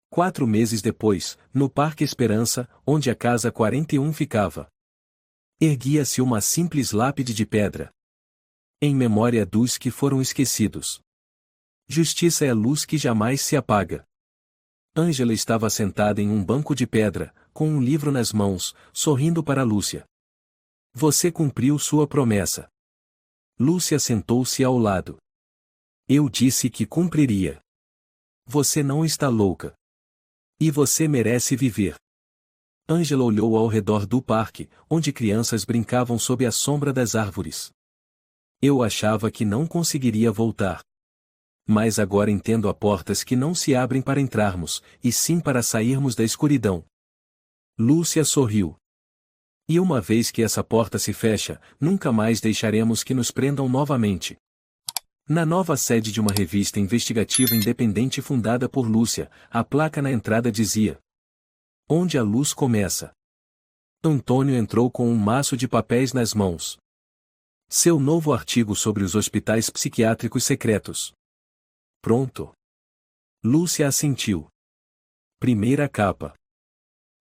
Speaker 1: 4 meses depois, no Parque Esperança, onde a Casa 41 ficava, erguia-se uma simples lápide de pedra. Em memória dos que foram esquecidos. Justiça é a luz que jamais se apaga. Ângela estava sentada em um banco de pedra, com um livro nas mãos, sorrindo para Lúcia. Você cumpriu sua promessa. Lúcia sentou-se ao lado. Eu disse que cumpriria. Você não está louca. E você merece viver. Ângela olhou ao redor do parque, onde crianças brincavam sob a sombra das árvores. Eu achava que não conseguiria voltar. Mas agora entendo, há portas que não se abrem para entrarmos, e sim para sairmos da escuridão. Lúcia sorriu. E uma vez que essa porta se fecha, nunca mais deixaremos que nos prendam novamente. Na nova sede de uma revista investigativa independente fundada por Lúcia, a placa na entrada dizia: Onde a luz começa. Antônio entrou com um maço de papéis nas mãos. Seu novo artigo sobre os hospitais psiquiátricos secretos. Pronto. Lúcia assentiu. Primeira capa.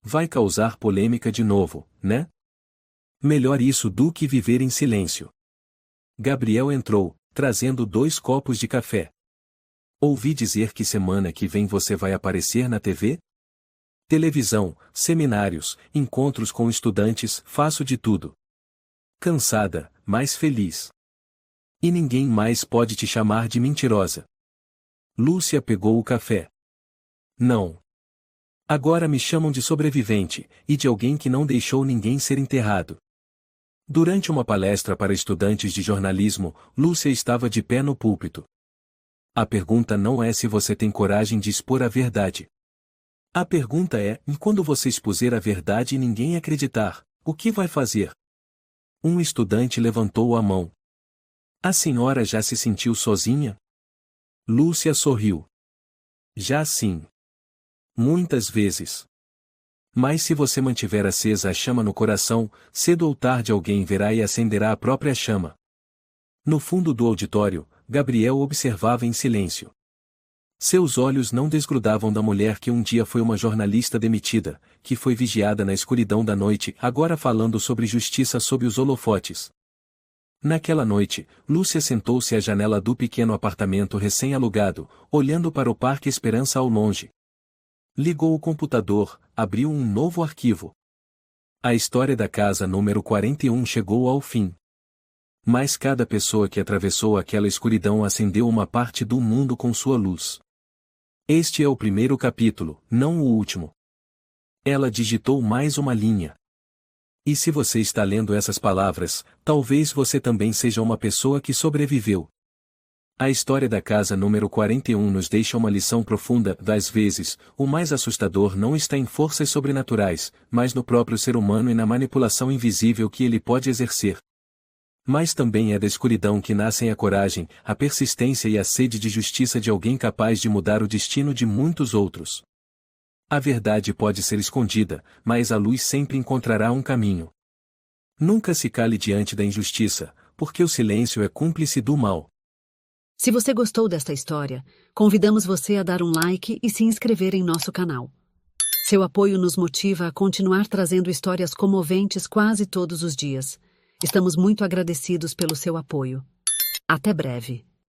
Speaker 1: Vai causar polêmica de novo, né? Melhor isso do que viver em silêncio. Gabriel entrou, trazendo 2 copos de café. Ouvi dizer que semana que vem você vai aparecer na TV? Televisão, seminários, encontros com estudantes, faço de tudo. Cansada, mas feliz. E ninguém mais pode te chamar de mentirosa. Lúcia pegou o café. Não. Agora me chamam de sobrevivente, e de alguém que não deixou ninguém ser enterrado. Durante uma palestra para estudantes de jornalismo, Lúcia estava de pé no púlpito. A pergunta não é se você tem coragem de expor a verdade. A pergunta é, e quando você expuser a verdade e ninguém acreditar, o que vai fazer? Um estudante levantou a mão. A senhora já se sentiu sozinha? Lúcia sorriu. Já sim. Muitas vezes. Mas se você mantiver acesa a chama no coração, cedo ou tarde alguém verá e acenderá a própria chama. No fundo do auditório, Gabriel observava em silêncio. Seus olhos não desgrudavam da mulher que um dia foi uma jornalista demitida, que foi vigiada na escuridão da noite, agora falando sobre justiça sob os holofotes. Naquela noite, Lúcia sentou-se à janela do pequeno apartamento recém-alugado, olhando para o Parque Esperança ao longe. Ligou o computador, abriu um novo arquivo. A história da casa número 41 chegou ao fim. Mas cada pessoa que atravessou aquela escuridão acendeu uma parte do mundo com sua luz. Este é o primeiro capítulo, não o último. Ela digitou mais uma linha. E se você está lendo essas palavras, talvez você também seja uma pessoa que sobreviveu. A história da casa número 41 nos deixa uma lição profunda. Às vezes, o mais assustador não está em forças sobrenaturais, mas no próprio ser humano e na manipulação invisível que ele pode exercer. Mas também é da escuridão que nascem a coragem, a persistência e a sede de justiça de alguém capaz de mudar o destino de muitos outros. A verdade pode ser escondida, mas a luz sempre encontrará um caminho. Nunca se cale diante da injustiça, porque o silêncio é cúmplice do mal.
Speaker 2: Se você gostou desta história, convidamos você a dar um like e se inscrever em nosso canal. Seu apoio nos motiva a continuar trazendo histórias comoventes quase todos os dias. Estamos muito agradecidos pelo seu apoio. Até breve.